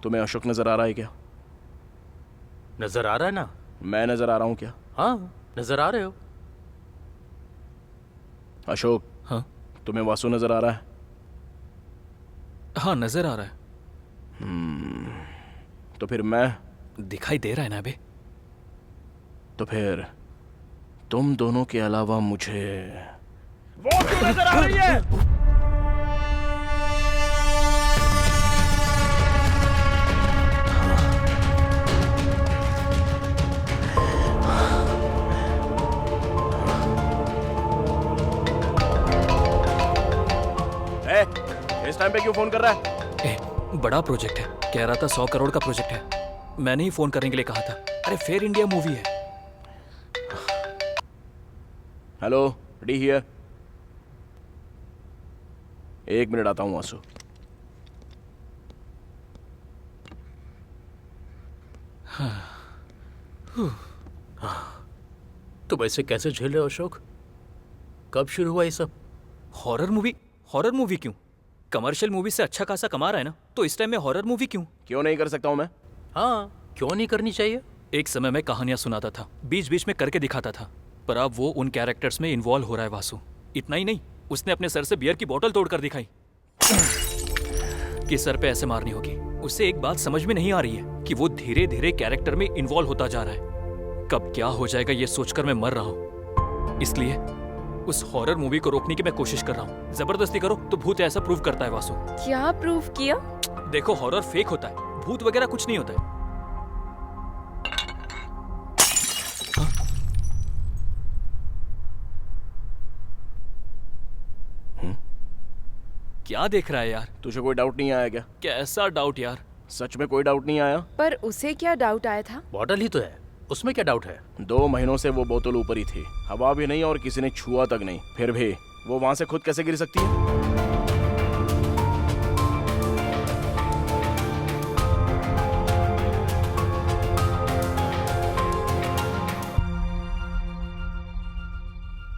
तुम्हें अशोक नजर आ रहा है क्या? नजर आ रहा है ना। मैं नजर आ रहा हूँ क्या? हाँ, नजर आ रहे हो। अशोक, हाँ? तुम्हें वासु नजर आ रहा है? हाँ, नजर आ रहा है। तो फिर मैं दिखाई दे रहा है ना अभी? तो फिर तुम दोनों के अलावा मुझे वो क्यों नजर आ रही है? इस टाइम पे क्यों फोन कर रहा है? बड़ा प्रोजेक्ट है, कह रहा था 100 करोड़ का प्रोजेक्ट है। मैंने ही फोन करने के लिए कहा था। अरे फेयर इंडिया मूवी है। Hello, D here. 1 मिनट आता हूँ वासु। तुम ऐसे कैसे झेल रहे हो अशोक? कब शुरू हुआ ये सब? हॉरर मूवी क्यों? कमर्शियल मूवी से अच्छा खासा कमा रहा है ना, तो इस टाइम में हॉरर मूवी क्यों? क्यों नहीं कर सकता हूँ मैं? हाँ, क्यों नहीं करनी चाहिए? एक समय में कहानियां सुनाता था, बीच बीच में करके दिखाता था, पर अब वो उन कैरेक्टर्स में इन्वॉल्व हो रहा है वासु। इतना ही नहीं, उसने अपने सर से बियर की बोतल तोड़कर दिखाई कि सर पे ऐसे मारनी होगी। उसे एक बात समझ में नहीं आ रही है कि वो धीरे धीरे कैरेक्टर में इन्वॉल्व होता जा रहा है। कब क्या हो जाएगा ये सोचकर मैं मर रहा हूँ। इसलिए उस हॉरर मूवी को रोकने की मैं कोशिश कर रहा हूँ। जबरदस्ती करो तो भूत ऐसा प्रूव करता है वासु। क्या प्रूव किया? देखो, हॉरर फेक होता है, भूत वगैरह कुछ नहीं होता है। क्या देख रहा है यार? तुझे कोई डाउट नहीं आया क्या? कैसा डाउट यार? सच में कोई डाउट नहीं आया? पर उसे क्या डाउट आया था? बॉटल ही तो है, उसमें क्या डाउट है? 2 महीनों से वो बोतल ऊपर ही थी, हवा भी नहीं और किसी ने छुआ तक नहीं। फिर भी वो वहां से खुद कैसे गिर सकती है?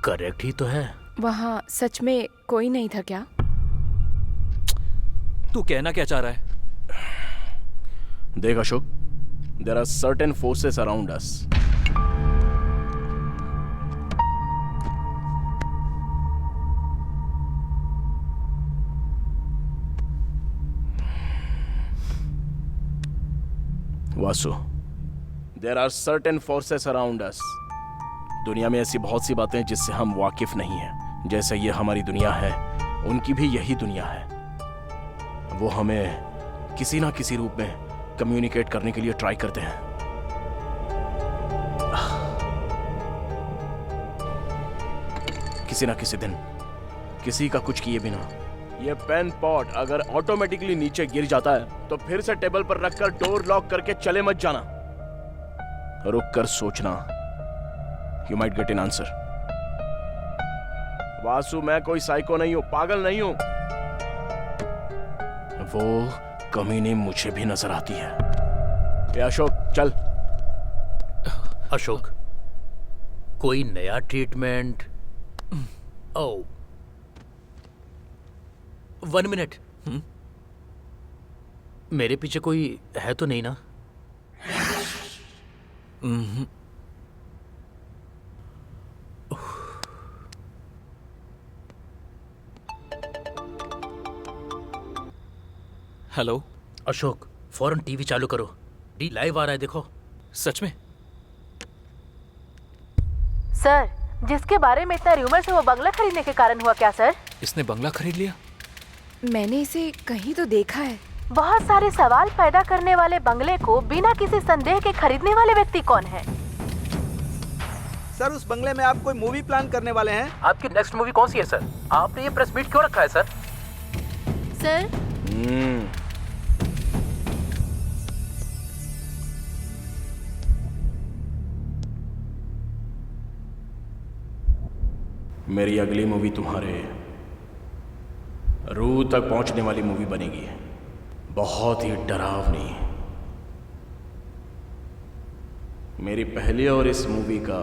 करेक्ट ही तो है। वहाँ सच में कोई नहीं था क्या? तू कहना क्या चाह रहा है? देख Ashok, there are certain forces around us. Vasu, there are certain forces around us. दुनिया में ऐसी बहुत सी बातें जिससे हम वाकिफ नहीं हैं। जैसे ये हमारी दुनिया है, उनकी भी यही दुनिया है। वो हमें किसी ना किसी रूप में कम्युनिकेट करने के लिए ट्राई करते हैं। किसी ना किसी दिन, किसी का कुछ किए बिना ये पेन पॉट अगर ऑटोमेटिकली नीचे गिर जाता है तो फिर से टेबल पर रखकर डोर लॉक करके चले मत जाना। रुक कर सोचना। You might get an answer. Vasu, मैं कोई साइको नहीं हूं, पागल नहीं हूं। वो कमीनी मुझे भी नजर आती है। ये अशोक, चल। अशोक, कोई नया ट्रीटमेंट? ओह, 1 मिनट। मेरे पीछे कोई है तो नहीं ना? हेलो अशोक, फौरन टीवी चालू करो, डी लाइव आ रहा है, देखो। सच में? सर, जिसके बारे में इतना र्यूमर्स है वो बंगला खरीदने के कारण हुआ क्या सर? इसने बंगला खरीद लिया? मैंने इसे कहीं तो देखा है। बहुत सारे सवाल पैदा करने वाले बंगले को बिना किसी संदेह के खरीदने वाले व्यक्ति कौन है? सर, उस बंगले में आप कोई मूवी प्लान करने वाले हैं? आपकी नेक्स्ट मूवी कौन सी है सर? आपने ये प्रेस मीट क्यों रखा है सर? सर, मेरी अगली मूवी तुम्हारे रूह तक पहुंचने वाली मूवी बनेगी। बहुत ही डरावनी। मेरी पहली और इस मूवी का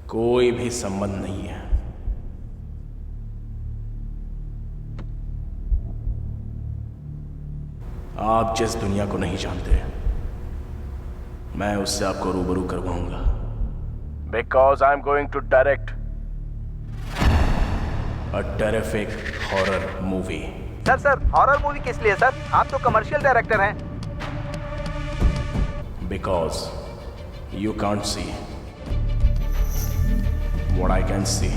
कोई भी संबंध नहीं है। आप जिस दुनिया को नहीं जानते, मैं उससे आपको रूबरू करवाऊंगा। Because I am going to direct a terrific horror movie. Sir, horror movie किस लिए सर? आप तो कमर्शियल डायरेक्टर हैं। Because you can't see what I can see.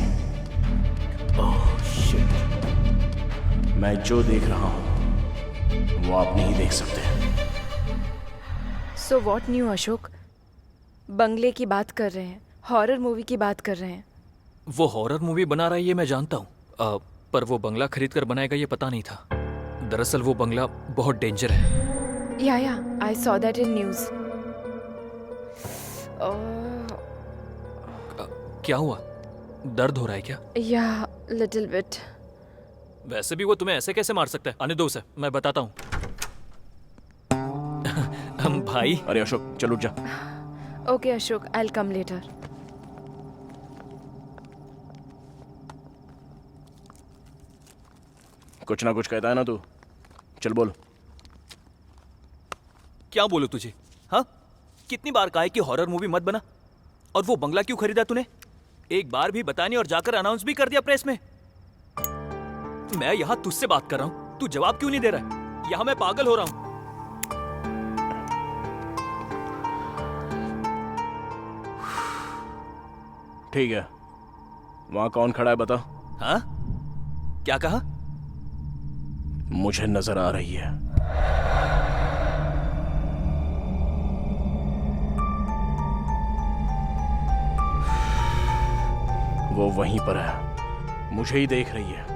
Oh shit. मैं जो देख रहा हूं वो आप नहीं देख सकते। So what new Ashok? बंगले की बात कर रहे हैं, हॉरर मूवी की बात कर रहे हैं। वो हॉरर मूवी बना रहा है ये मैं जानता हूँ, पर वो बंगला खरीद कर बनाएगा ये पता नहीं था। दरअसल वो बंगला बहुत डेंजर है। या I saw that in news. क्या हुआ? दर्द हो रहा है क्या? या लिटिल बिट। वैसे भी वो तुम्हें ऐसे कैसे मार सकता है? आने दो उसे, मैं बताता हूँ। हम भाई। अरे अशोक, चल उठ जा। Okay Ashok, I will come later. कुछ ना कुछ कहता है ना तू। चल बोल। क्या बोलूं तुझे? हाँ, कितनी बार कहा है कि हॉरर मूवी मत बना? और वो बंगला क्यों खरीदा तूने? एक बार भी बतानी और जाकर अनाउंस भी कर दिया प्रेस में। मैं यहां तुझसे बात कर रहा हूं, तू जवाब क्यों नहीं दे रहा है? यहां मैं पागल हो रहा हूं। ठीक है, वहां कौन खड़ा है बता। हाँ, क्या कहा? मुझे नजर आ रही है। वो वहीं पर है, मुझे ही देख रही है।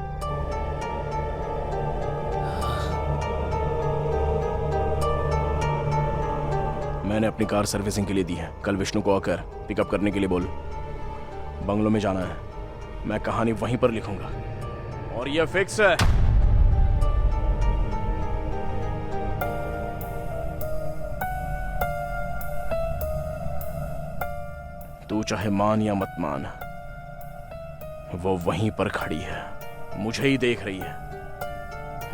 मैंने अपनी कार सर्विसिंग के लिए दी है। कल विष्णु को आकर पिकअप करने के लिए बोल। बंगलों में जाना है। मैं कहानी वहीं पर लिखूंगा और ये फिक्स है। तू चाहे मान या मत मान, वो वहीं पर खड़ी है, मुझे ही देख रही है।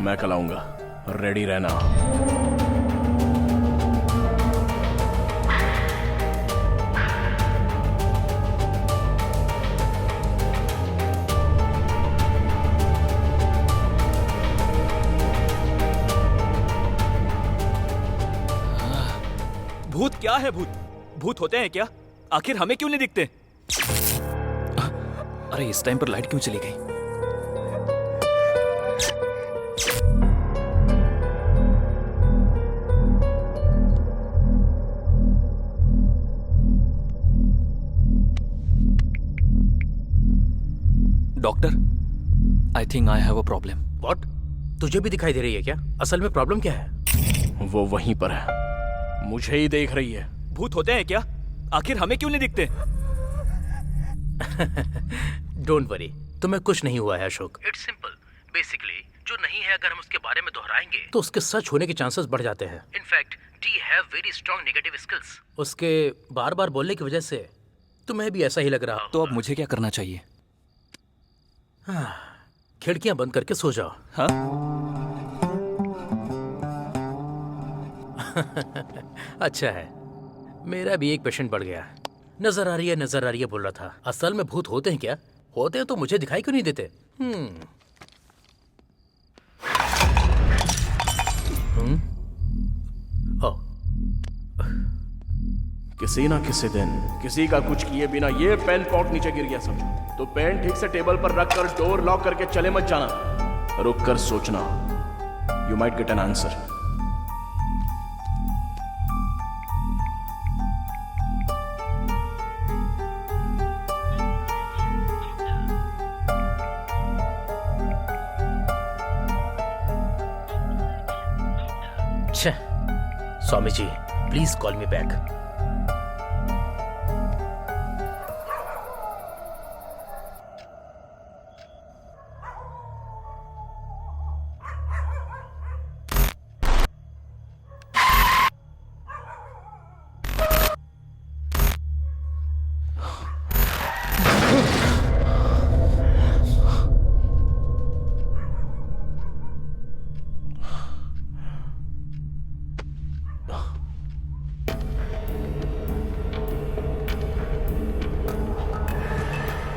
मैं कल आऊंगा, रेडी रहना। भूत क्या है? भूत भूत होते हैं क्या? आखिर हमें क्यों नहीं दिखते? अरे इस टाइम पर लाइट क्यों चली गई? Doctor, I think I have a problem. What? तुझे भी दिखाई दे रही है क्या? असल में प्रॉब्लम क्या है? वो वहीं पर है, मुझे ही देख रही है। भूत होते हैं क्या? आखिर हमें क्यों नहीं दिखते? डोंट वरी, तुम्हें कुछ नहीं हुआ है अशोक। It's simple. बेसिकली जो नहीं है अगर हम उसके बारे में दोहराएंगे तो उसके सच होने के चांसेस बढ़ जाते हैं। In fact D have very strong negative skills. उसके बार बार बोलने की वजह से तुम्हें भी ऐसा ही लग रहा। तो अब मुझे क्या करना चाहिए? खिड़कियां बंद करके सो जाओ। हाँ? अच्छा है, मेरा भी एक पेशेंट बढ़ गया। नजर आ रही है, नजर आ रही है बोल रहा था। असल में भूत होते हैं क्या? होते हैं तो मुझे दिखाई क्यों नहीं देते? ओ, किसी ना किसी दिन किसी का कुछ किए बिना ये पेन पॉट नीचे गिर गया समझो, तो पेन ठीक से टेबल पर रखकर डोर लॉक करके चले मत जाना। रुक कर सोचना, you might get an answer. Swami ji, please call me back.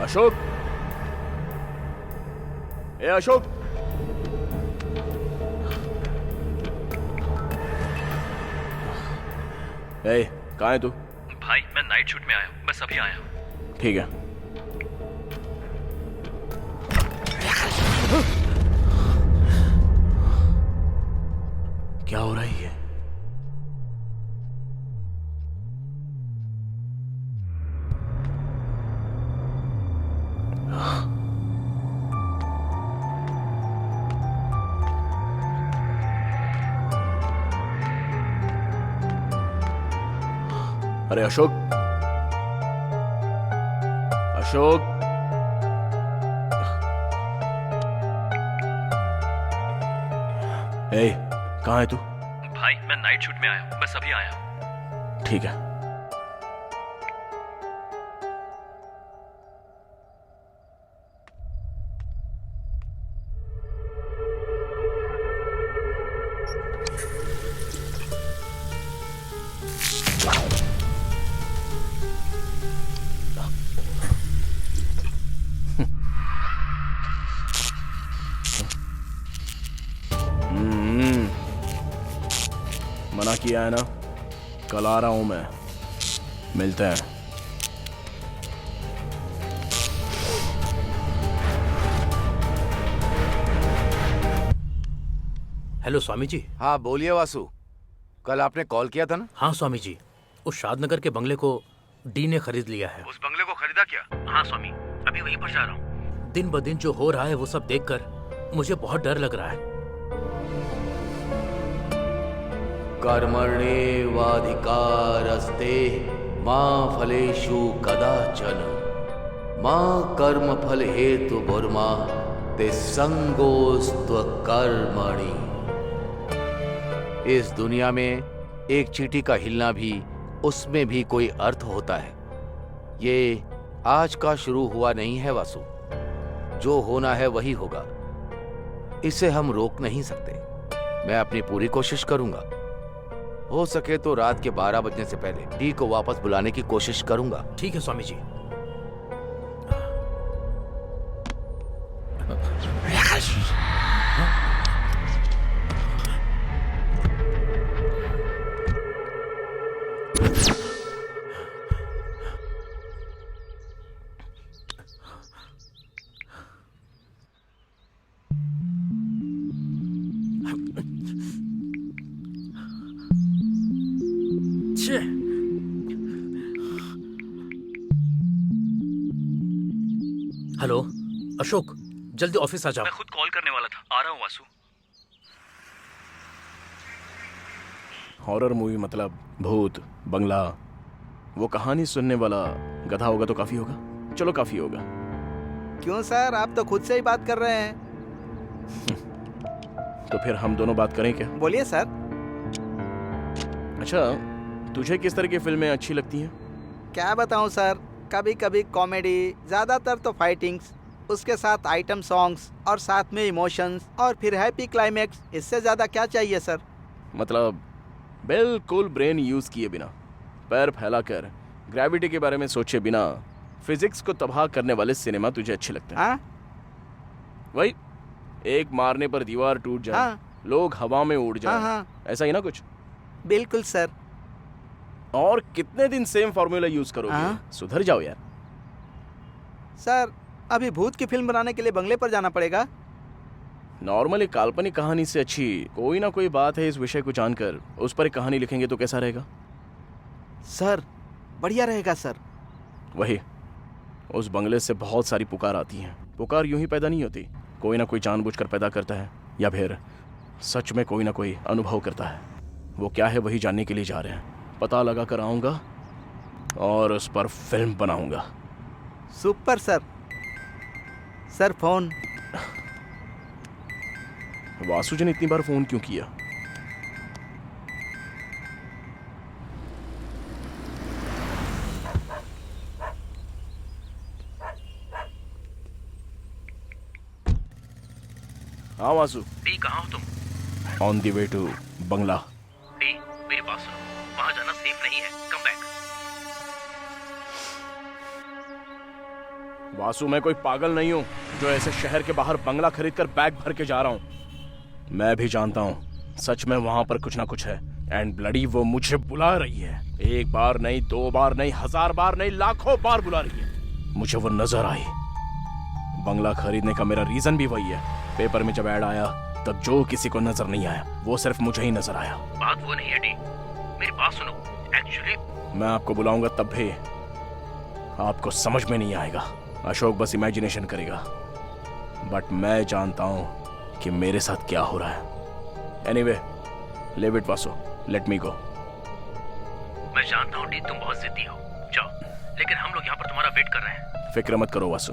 Ashok, ए अशोक, ए कहाँ है तू? भाई मैं नाइट शूट में आया हूँ, बस अभी आया हूँ। ठीक है। क्या हो रही है? अरे अशोक, अशोक, ए कहाँ है तू? भाई मैं नाइट शूट में आया हूँ, बस अभी आया हूँ। ठीक है। मना किया है ना, कल आ रहा हूं मैं, मिलते हैं। हेलो स्वामी जी। हाँ बोलिए वासु, कल आपने कॉल किया था ना? हाँ स्वामी जी, उस शादनगर के बंगले को डी ने खरीद लिया है। उस बंगले को खरीदा क्या? हाँ स्वामी, अभी वहीं पर जा रहा हूँ। दिन ब दिन जो हो रहा है वो सब देखकर मुझे बहुत डर लग रहा है। कर्मण्येवाधिकारस्ते मा फलेषु कदाचन मा कर्म फल हेतु भुर्मा ते संगोस्त्व कर्मणि। इस दुनिया में एक चींटी का हिलना भी, उसमें भी कोई अर्थ होता है। ये आज का शुरू हुआ नहीं है वासु, जो होना है वही होगा, इसे हम रोक नहीं सकते। मैं अपनी पूरी कोशिश करूंगा, हो सके तो रात के 12 बजने से पहले डी को वापस बुलाने की कोशिश करूंगा। ठीक है स्वामी जी। हेलो अशोक, जल्दी ऑफिस आ जाओ। मैं खुद कॉल करने वाला था, आ रहा हूँ वासु। हॉरर मूवी मतलब भूत, बंगला, वो कहानी सुनने वाला गधा होगा तो काफी होगा। चलो काफी होगा। क्यों सर, आप तो खुद से ही बात कर रहे हैं। तो फिर हम दोनों बात करें क्या? बोलिए सर। अच्छा, तुझे किस तरह की फिल्में अच्छी लगती हैं? क्या बताऊं सर, कभी कभी कॉमेडी, ज्यादातर तो फाइटिंग्स, उसके साथ आइटम सॉन्ग्स और साथ में इमोशंस और फिर हैप्पी क्लाइमेक्स। इससे ज्यादा क्या चाहिए सर? मतलब बिल्कुल ब्रेन यूज किए बिना, पैर फैलाकर, ग्रेविटी के बारे में सोचे बिना, फिजिक्स को तबाह करने वाले सिनेमा तुझे अच्छे लगते हैं? हाँ? वही एक मारने पर दीवार टूट जाए, हाँ? लोग हवा में उड़ जाए, हाँ। ऐसा ही ना कुछ? बिल्कुल सर। और कितने दिन सेम फॉर्मूला यूज करोगे? हाँ? सुधर जाओ यार। सर, अभी भूत की फिल्म बनाने के लिए बंगले पर जाना पड़ेगा। नॉर्मली काल्पनिक कहानी से अच्छी कोई ना कोई बात है इस विषय को जानकर उस पर एक कहानी लिखेंगे तो कैसा रहेगा? सर बढ़िया रहेगा सर। वही, उस बंगले से बहुत सारी पुकार आती हैं। पुकार यूं ही पैदा नहीं होती, कोई ना कोई जानबूझकर पैदा करता है, या फिर सच में कोई ना कोई अनुभव करता है। वो क्या है वही जानने के लिए जा रहे हैं। पता लगा कर आऊंगा और उस पर फिल्म बनाऊंगा। Super sir. Sir phone. Vasu ji ने इतनी बार फोन क्यों किया? हाँ वासु। डी कहाँ हो तुम? On the way to bungalow. डी मेरी बात सुनो, वहां जाना सेफ नहीं है, कम बैक। वासु, मैं कोई पागल नहीं हूं जो ऐसे शहर के बाहर बंगला खरीदकर बैग भर के जा रहा हूं। मैं भी जानता हूं सच में वहां पर कुछ ना कुछ है, एंड ब्लडी वो मुझे बुला रही है। एक बार नहीं, 2 बार नहीं, 1000 बार नहीं, लाखों बार बुला रही है। मुझे वो नजर आई। बंगला खरीदने का मेरा रीजन भी वही है। पेपर में जब ऐड आया तब जो किसी को नजर नहीं आया वो सिर्फ मुझे ही नजर आया। बात वो नहीं है डी, मेरी बात सुनो। एक्चुअली मैं आपको बुलाऊंगा तब भी आपको समझ में नहीं आएगा। अशोक बस इमेजिनेशन करेगा, बट मैं जानता हूं कि मेरे साथ क्या हो रहा है। Anyway, leave it Vasu, let me go. मैं जानता हूँ डी, तुम बहुत जिद्दी हो, जाओ, लेकिन हम लोग यहाँ पर तुम्हारा वेट कर रहे हैं। फिक्र मत करो वासु,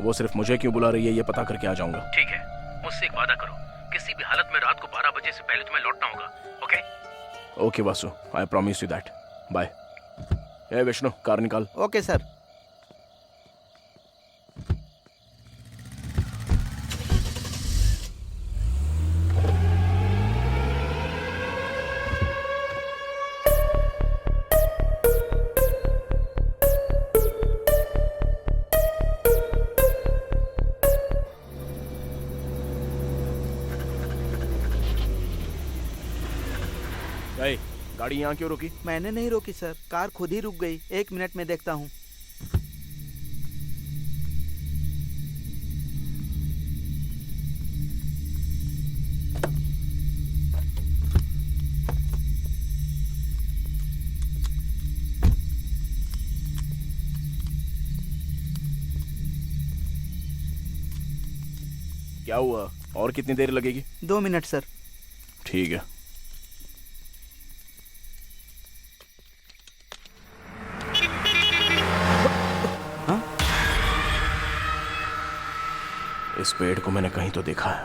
वो सिर्फ मुझे क्यों बुला रही है ये पता करके आ जाऊंगा। ठीक है, मुझसे एक वादा करो, किसी भी हालत में रात को 12 बजे से पहले तुम्हें लौटना होगा। Okay? Okay Vasu, I promise you that. Bye. ए विष्णु, कार निकाल। Okay sir. ए, गाड़ी यहाँ क्यों रुकी? मैंने नहीं रोकी सर, कार खुद ही रुक गई। 1 मिनट में देखता हूँ। क्या हुआ? और कितनी देर लगेगी? 2 मिनट सर। ठीक है। हाँ? इस पेड़ को मैंने कहीं तो देखा है।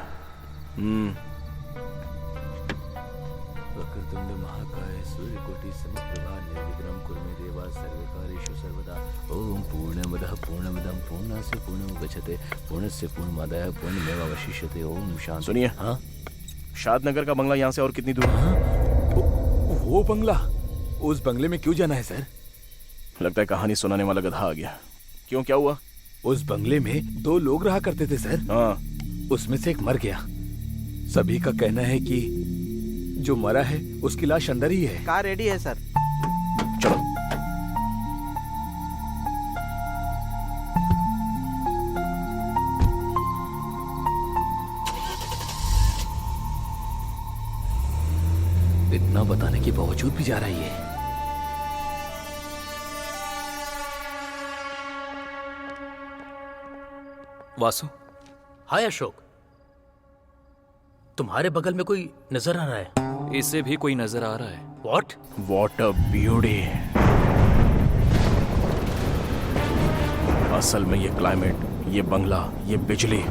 वक्रतुंड महाकाय सूर्यकोटि समप्रभा निर्विघ्नं कुरु मे देवा सर्वकार्येषु सर्वदा। ओम पूर्णमदः पूर्णमिदं पूर्णस्य पूर्णमुदच्यते पूर्णस्य पूर्णमादाय पूर्णमेवावशिष्यते। ओम शांति। सुनिए। हाँ, शाद नगर का बंगला यहाँ से और कितनी दूर है? वो बंगला? उस बंगले में क्यों जाना है सर? लगता है कहानी सुनाने वाला गधा आ गया। क्यों, क्या हुआ? उस बंगले में 2 लोग रहा करते थे सर। हाँ। उसमें से एक मर गया। सभी का कहना है कि जो मरा है उसकी लाश अंदर ही है। कार रेडी है सर। चलो। इतना बताने के बावजूद भी जा रही है। वासु। हाय अशोक, तुम्हारे बगल में कोई नजर आ रहा है? इसे भी कोई नजर आ रहा है। What? What a beauty। असल में ये क्लाइमेट, ये बंगला, ये बिजली,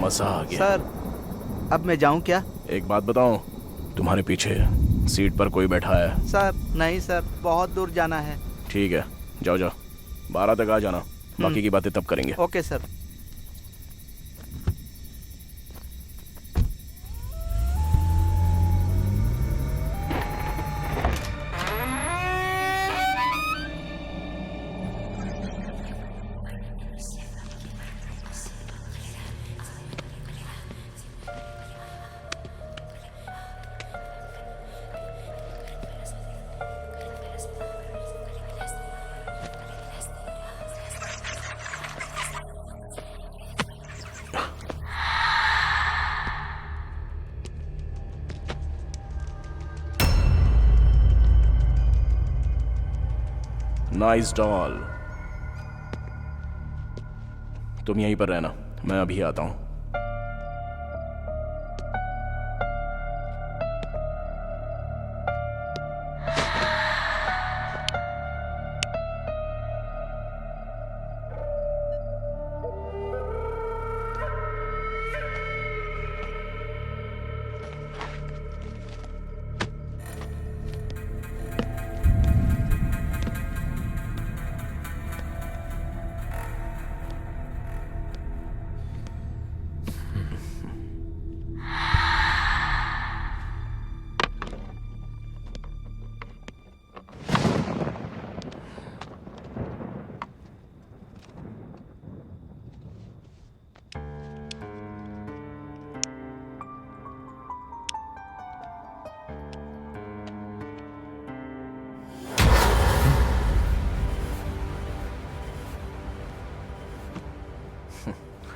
मजा आ गया। सर अब मैं जाऊं क्या? एक बात बताऊं, तुम्हारे पीछे सीट पर कोई बैठा है। सर नहीं सर, बहुत दूर जाना है। ठीक है, जाओ जाओ, 12 तक आ जाना। बाकी की बातें तब करेंगे। Okay sir. Nice doll. तुम यहीं पर रहना, मैं अभी आता हूं।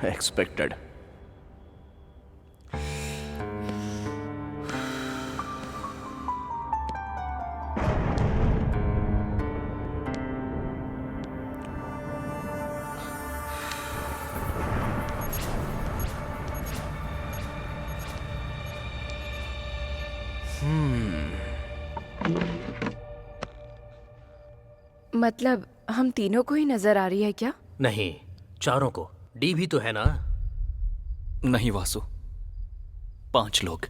Expected. मतलब हम तीनों को ही नजर आ रही है क्या? नहीं, चारों को। डी भी तो है ना? नहीं वासु, 5 लोग।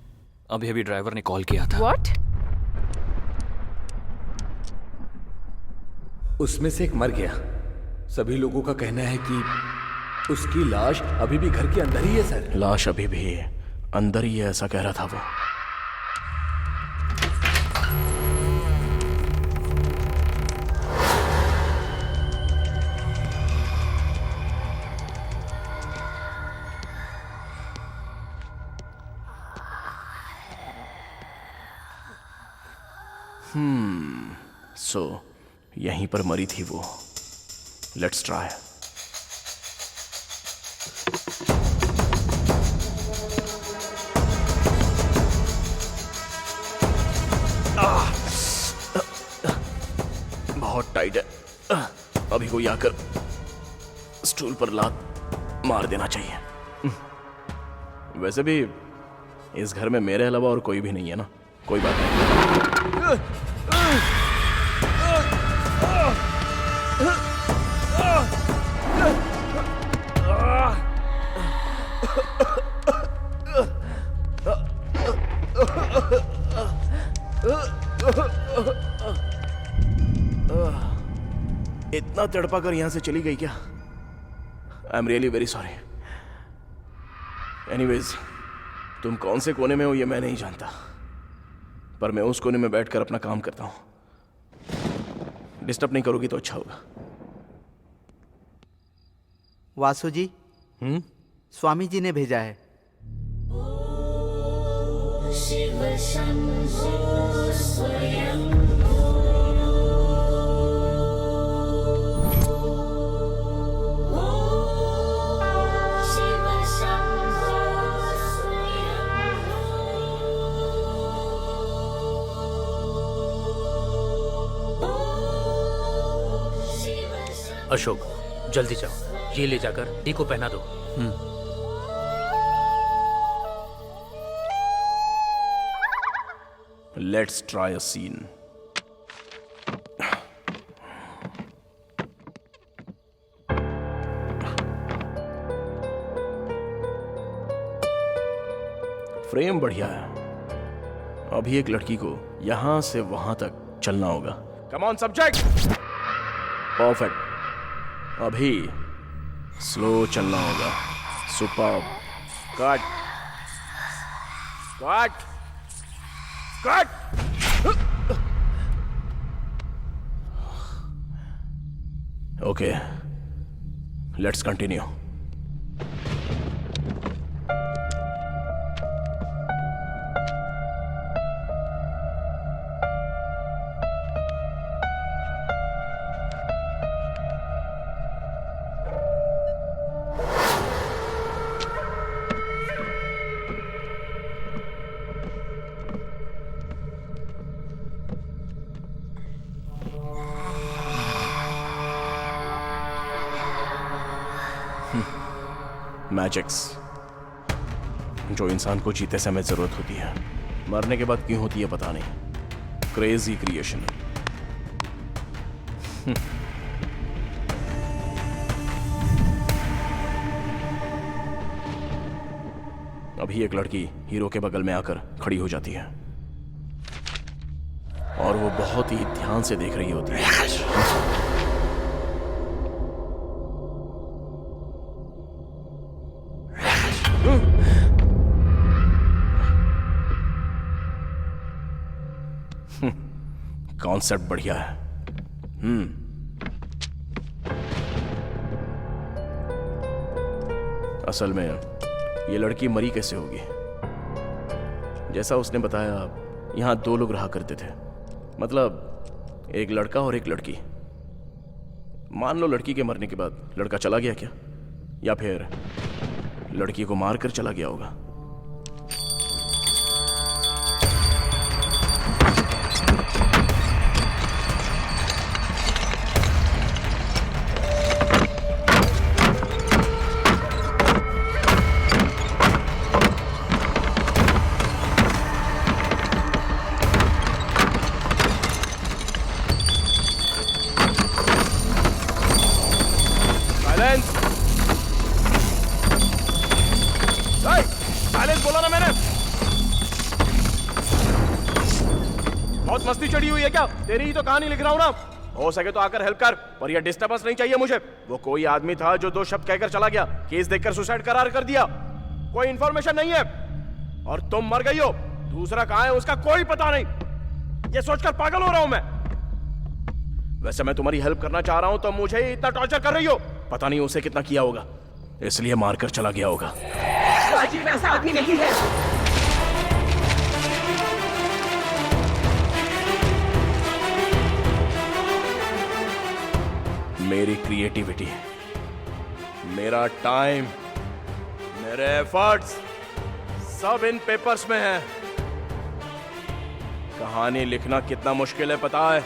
अभी अभी ड्राइवर ने कॉल किया था। What? उसमें से एक मर गया। सभी लोगों का कहना है कि उसकी लाश अभी भी घर के अंदर ही है सर। लाश अभी भी अंदर ही है, ऐसा कह रहा था वो। सो यहीं पर मरी थी वो। Let's try. बहुत टाइट है। अभी कोई आकर स्टूल पर लात मार देना चाहिए। वैसे भी इस घर में मेरे अलावा और कोई भी नहीं है ना। कोई बात नहीं। इतना तड़पा कर यहां से चली गई क्या? I am really very sorry. Anyways, तुम कौन से कोने में हो ये मैं नहीं जानता, पर मैं उस कोने में बैठकर अपना काम करता हूं। डिस्टर्ब नहीं करोगी तो अच्छा होगा। वासु जी, स्वामी जी ने भेजा है। शिव शंभो स्वयं अशोक, जल्दी जाओ, ये ले जाकर डी को पहना दो। Let's try a scene. Frame बढ़िया है। अभी एक लड़की को यहां से वहां तक चलना होगा। Come on subject. परफेक्ट। अभी स्लो चलना होगा। Super. Cut cut cut. Okay, let's continue. Magics जो इंसान को जीते समय जरूरत होती है, मरने के बाद क्यों होती है पता नहीं। Crazy creation. अभी एक लड़की हीरो के बगल में आकर खड़ी हो जाती है और वो बहुत ही ध्यान से देख रही होती है। कॉन्सेप्ट बढ़िया है। असल में ये लड़की मरी कैसे होगी? जैसा उसने बताया, यहां 2 लोग रहा करते थे, मतलब एक लड़का और एक लड़की। मान लो लड़की के मरने के बाद लड़का चला गया क्या, या फिर लड़की को मारकर चला गया होगा। बोला ना मैंने। बहुत मस्ती चढ़ी हुई है क्या? तेरी ही तो कहानी लिख रहा हूं ना। हो सके तो आकर हेल्प कर, पर यह डिस्टर्बेंस नहीं चाहिए मुझे। वो कोई आदमी था जो 2 शब्द कहकर चला गया, केस देखकर सुसाइड करार कर दिया। कोई इंफॉर्मेशन नहीं है और तुम मर गई हो। दूसरा कहां है उसका कोई पता नहीं। ये सोचकर पागल हो रहा हूं मैं। वैसे मैं तुम्हारी हेल्प करना चाह रहा हूं तो मुझे ही इतना टॉर्चर कर रही हो। पता नहीं उसे कितना किया होगा, इसलिए मारकर चला गया होगा। राजीव ऐसा आदमी नहीं है। मेरी क्रिएटिविटी, मेरा टाइम, मेरे एफर्ट्स सब इन पेपर्स में है। कहानी लिखना कितना मुश्किल है पता है?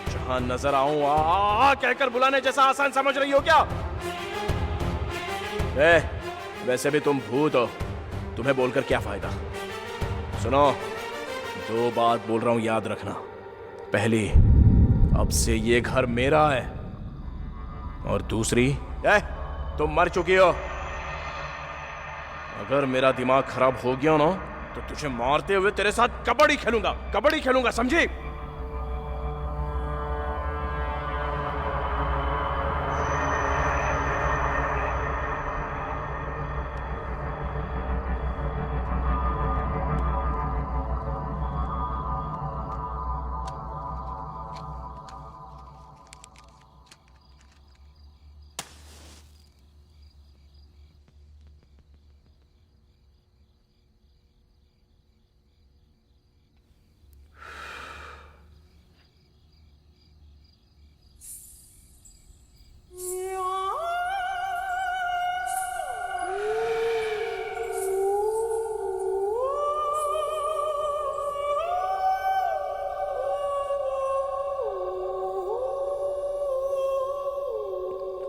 जहां नजर आऊं आ कहकर बुलाने जैसा आसान समझ रही हो क्या? वैसे भी तुम भूत हो, तुम्हें बोलकर क्या फायदा? सुनो, 2 बात बोल रहा हूं, याद रखना। पहली, अब से ये घर मेरा है, और दूसरी, तुम मर चुकी हो। अगर मेरा दिमाग खराब हो गया ना तो तुझे मारते हुए तेरे साथ कबड्डी खेलूंगा, समझी?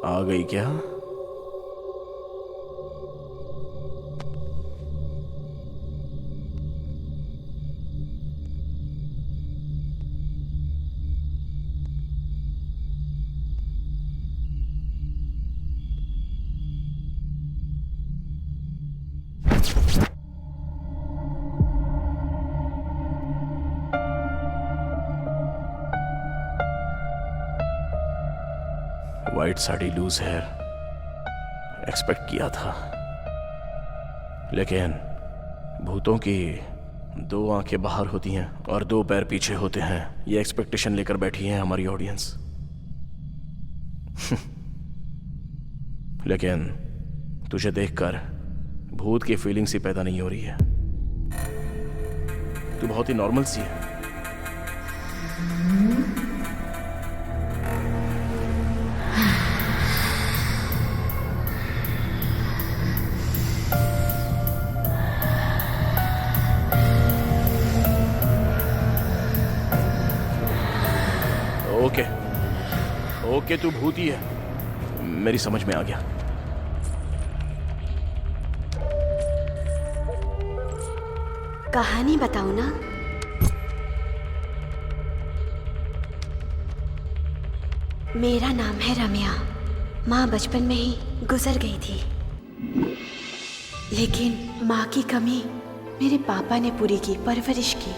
आ गई क्या? White sari, loose hair, expect किया था, लेकिन भूतों की 2 आंखें बाहर होती हैं और 2 पैर पीछे होते हैं, ये एक्सपेक्टेशन लेकर बैठी है हमारी ऑडियंस। लेकिन तुझे देखकर भूत की फीलिंग्स ही पैदा नहीं हो रही है। तू बहुत ही नॉर्मल सी है। ओके, तू भूती है, मेरी समझ में आ गया। कहानी बताओ ना। मेरा नाम है रम्या। माँ बचपन में ही गुजर गई थी, लेकिन माँ की कमी मेरे पापा ने पूरी की, परवरिश की।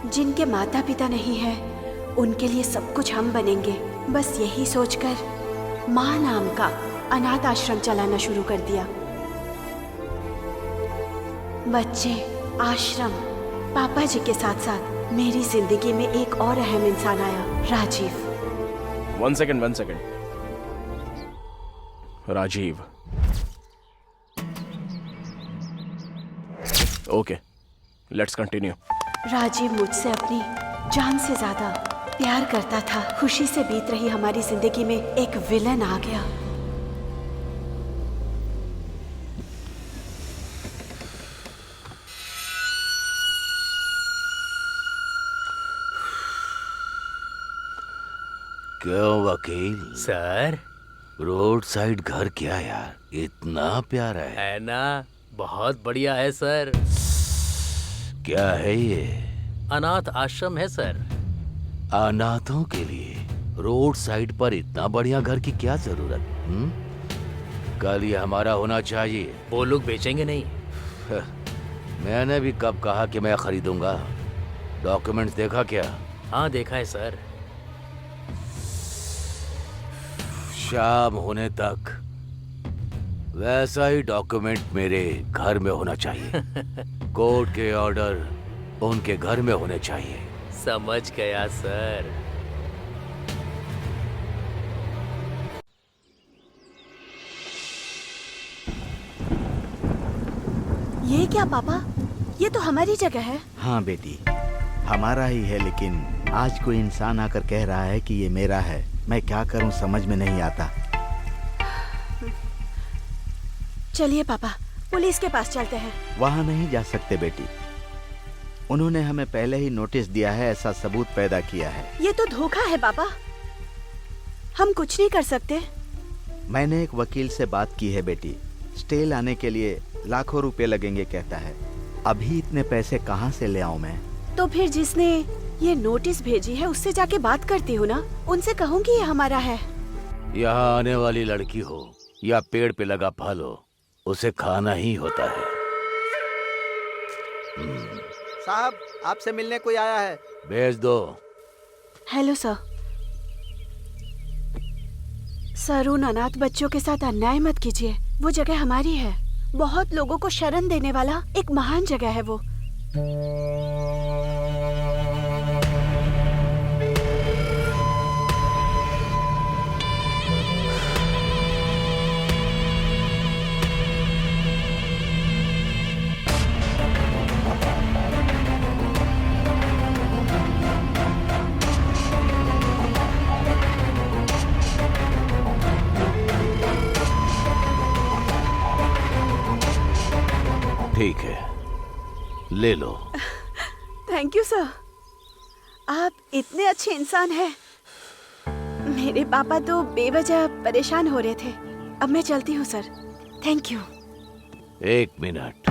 जिनके माता पिता नहीं है, उनके लिए सब कुछ हम बनेंगे, बस यही सोचकर माँ नाम का अनाथ आश्रम चलाना शुरू कर दिया। बच्चे, आश्रम, पापा जी के साथ साथ मेरी जिंदगी में एक और अहम इंसान आया, Rajiv. 1 second. Rajiv, okay, let's continue. Rajiv मुझसे अपनी जान से ज्यादा प्यार करता था। खुशी से बीत रही हमारी जिंदगी में एक विलन आ गया। क्यों वकील? सर, रोड साइड घर क्या यार, इतना प्यारा है ना? बहुत बढ़िया है सर। क्या है ये? अनाथ आश्रम है सर। अनाथों के लिए रोड साइड पर इतना बढ़िया घर की क्या जरूरत? कल ये हमारा होना चाहिए। वो लोग बेचेंगे नहीं। मैंने भी कब कहा कि मैं खरीदूंगा? डॉक्यूमेंट्स देखा क्या? हाँ देखा है सर। शाम होने तक वैसा ही डॉक्यूमेंट मेरे घर में होना चाहिए। कोर्ट के ऑर्डर उनके घर में होने चाहिए। समझ गया सर। ये क्या पापा? ये तो हमारी जगह है। हाँ बेटी, हमारा ही है, लेकिन आज कोई इंसान आकर कह रहा है कि ये मेरा है। मैं क्या करूं समझ में नहीं आता। चलिए पापा, पुलिस के पास चलते हैं। वहाँ नहीं जा सकते बेटी, उन्होंने हमें पहले ही नोटिस दिया है, ऐसा सबूत पैदा किया है। ये तो धोखा है पापा, हम कुछ नहीं कर सकते। मैंने एक वकील से बात की है बेटी, स्टे लाने के लिए लाखों रुपए लगेंगे कहता है। अभी इतने पैसे कहाँ से ले आऊं मैं? तो फिर जिसने ये नोटिस भेजी है उससे जाके बात करती हूँ ना, उनसे कहूँगी ये हमारा है। यहाँ आने वाली लड़की हो या पेड़ पे लगा फल हो, उसे खाना ही होता है। साहब, आपसे मिलने कोई आया है। भेज दो। Hello sir. सर, उन अनाथ बच्चों के साथ अन्याय मत कीजिए, वो जगह हमारी है। बहुत लोगों को शरण देने वाला एक महान जगह है वो। ठीक है, ले लो। थैंक यू सर, आप इतने अच्छे इंसान हैं। मेरे पापा तो बेवजह परेशान हो रहे थे। अब मैं चलती हूँ सर। Thank you. एक मिनट।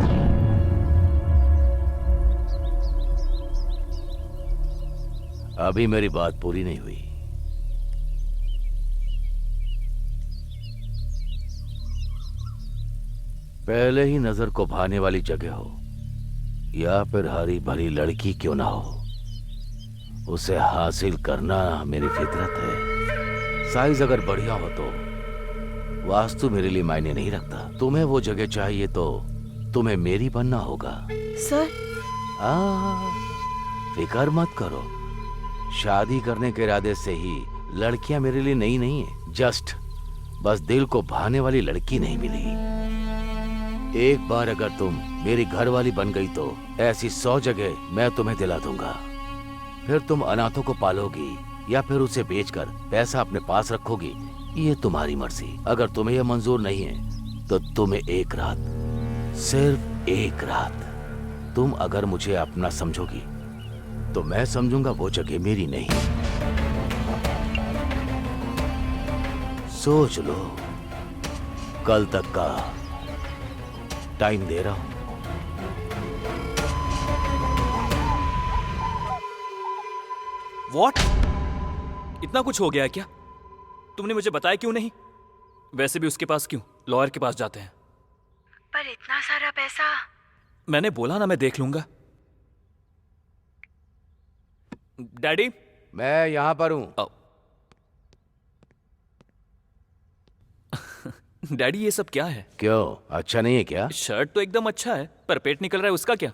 अभी मेरी बात पूरी नहीं हुई। पहले ही नजर को भाने वाली जगह हो या फिर हरी भरी लड़की क्यों ना हो, उसे हासिल करना मेरी फितरत है। साइज अगर बढ़िया हो तो वास्तु मेरे लिए मायने नहीं रखता। तुम्हें वो जगह चाहिए तो तुम्हें मेरी बनना होगा। सर, फिक्र मत करो, शादी करने के इरादे से ही लड़कियां मेरे लिए नई नहीं है। जस्ट बस दिल को भाने वाली लड़की नहीं मिली। एक बार अगर तुम मेरी घरवाली बन गई तो ऐसी 100 जगह मैं तुम्हें दिला दूंगा। फिर तुम अनाथों को पालोगी या फिर उसे बेचकर पैसा अपने पास रखोगी, ये तुम्हारी मर्जी। अगर तुम्हें यह मंजूर नहीं है तो तुम्हें एक रात, सिर्फ एक रात, तुम अगर मुझे अपना समझोगी तो मैं समझूंगा वो जगह मेरी नहीं। सोच लो, कल तक का टाइम दे रहा हूं। What? इतना कुछ हो गया है क्या? तुमने मुझे बताया क्यों नहीं? वैसे भी उसके पास क्यों, लॉयर के पास जाते हैं। पर इतना सारा पैसा। मैंने बोला ना मैं देख लूंगा। डैडी, मैं यहां पर हूं। डैडी, ये सब क्या है? क्यों, अच्छा नहीं है क्या? शर्ट तो एकदम अच्छा है, पर पेट निकल रहा है, उसका क्या?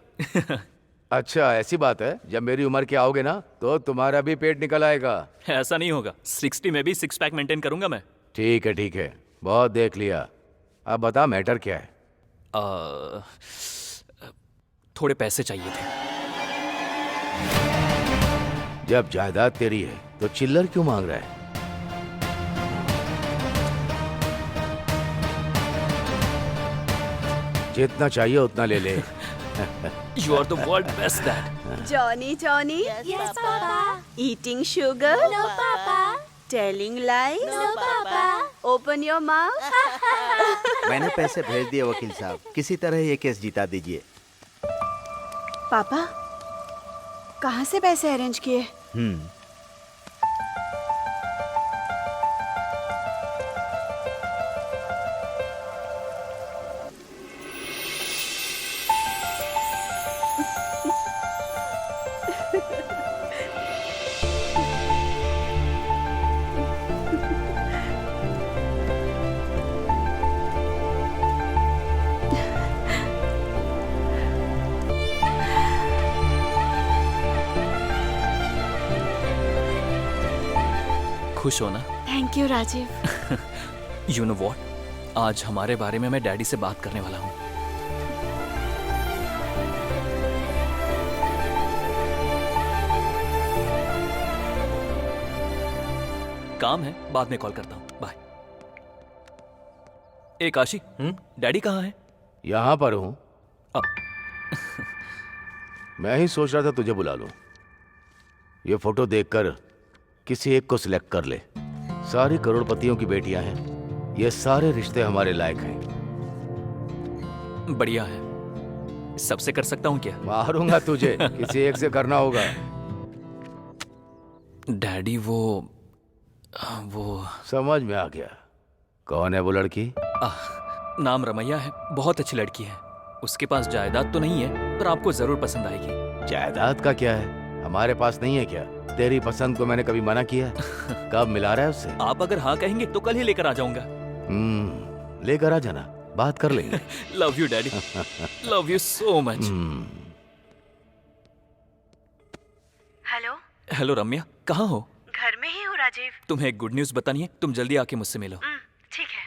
अच्छा, ऐसी बात है। जब मेरी उम्र के आओगे ना तो तुम्हारा भी पेट निकल आएगा। ऐसा नहीं होगा, 60 में भी 6 पैक मेंटेन करूंगा मैं। ठीक है ठीक है, बहुत देख लिया। अब बता, मैटर क्या है? थोड़े पैसे चाहिए थे। जब जायदाद तेरी है तो चिल्लर क्यों मांग रहा है? जितना चाहिए उतना ले ले। You are the world best dad. Johnny, Johnny. Yes, Papa. Eating sugar? No, Papa. Telling lies? No, Papa. Open your mouth. मैंने पैसे भेज दिए वकील साहब, किसी तरह ये केस जिता दीजिए। पापा, कहाँ से पैसे अरेंज किए? खुश हो ना? Thank you Rajiv. You know what? आज हमारे बारे में मैं डैडी से बात करने वाला हूँ। काम है, बाद में कॉल करता हूँ। बाय। ए काशी, डैडी कहाँ है? यहाँ पर हूँ। मैं ही सोच रहा था तुझे बुला लूं। ये फोटो देखकर किसी एक को सिलेक्ट कर ले। सारी करोड़पतियों की बेटियां हैं, ये सारे रिश्ते हमारे लायक हैं। बढ़िया है। सबसे कर सकता हूँ क्या? मारूंगा तुझे, किसी एक से करना होगा। डैडी वो समझ में आ गया। कौन है वो लड़की? नाम रमैया है, बहुत अच्छी लड़की है। उसके पास जायदाद तो नहीं है, पर आपको जरूर पसंद आएगी। जायदाद का क्या है, हमारे पास नहीं है क्या? तेरी पसंद को मैंने कभी मना किया? कब मिला रहा है उससे? आप अगर हाँ कहेंगे तो कल ही लेकर आ जाऊंगा। लेकर आ जाना, बात कर लेंगे। Love you daddy, love you so much. Hello. Hello Ramya, कहाँ हो? घर में ही हूँ राजीव। तुम्हें एक गुड न्यूज बतानी है, तुम जल्दी आके मुझसे मिलो। ठीक है।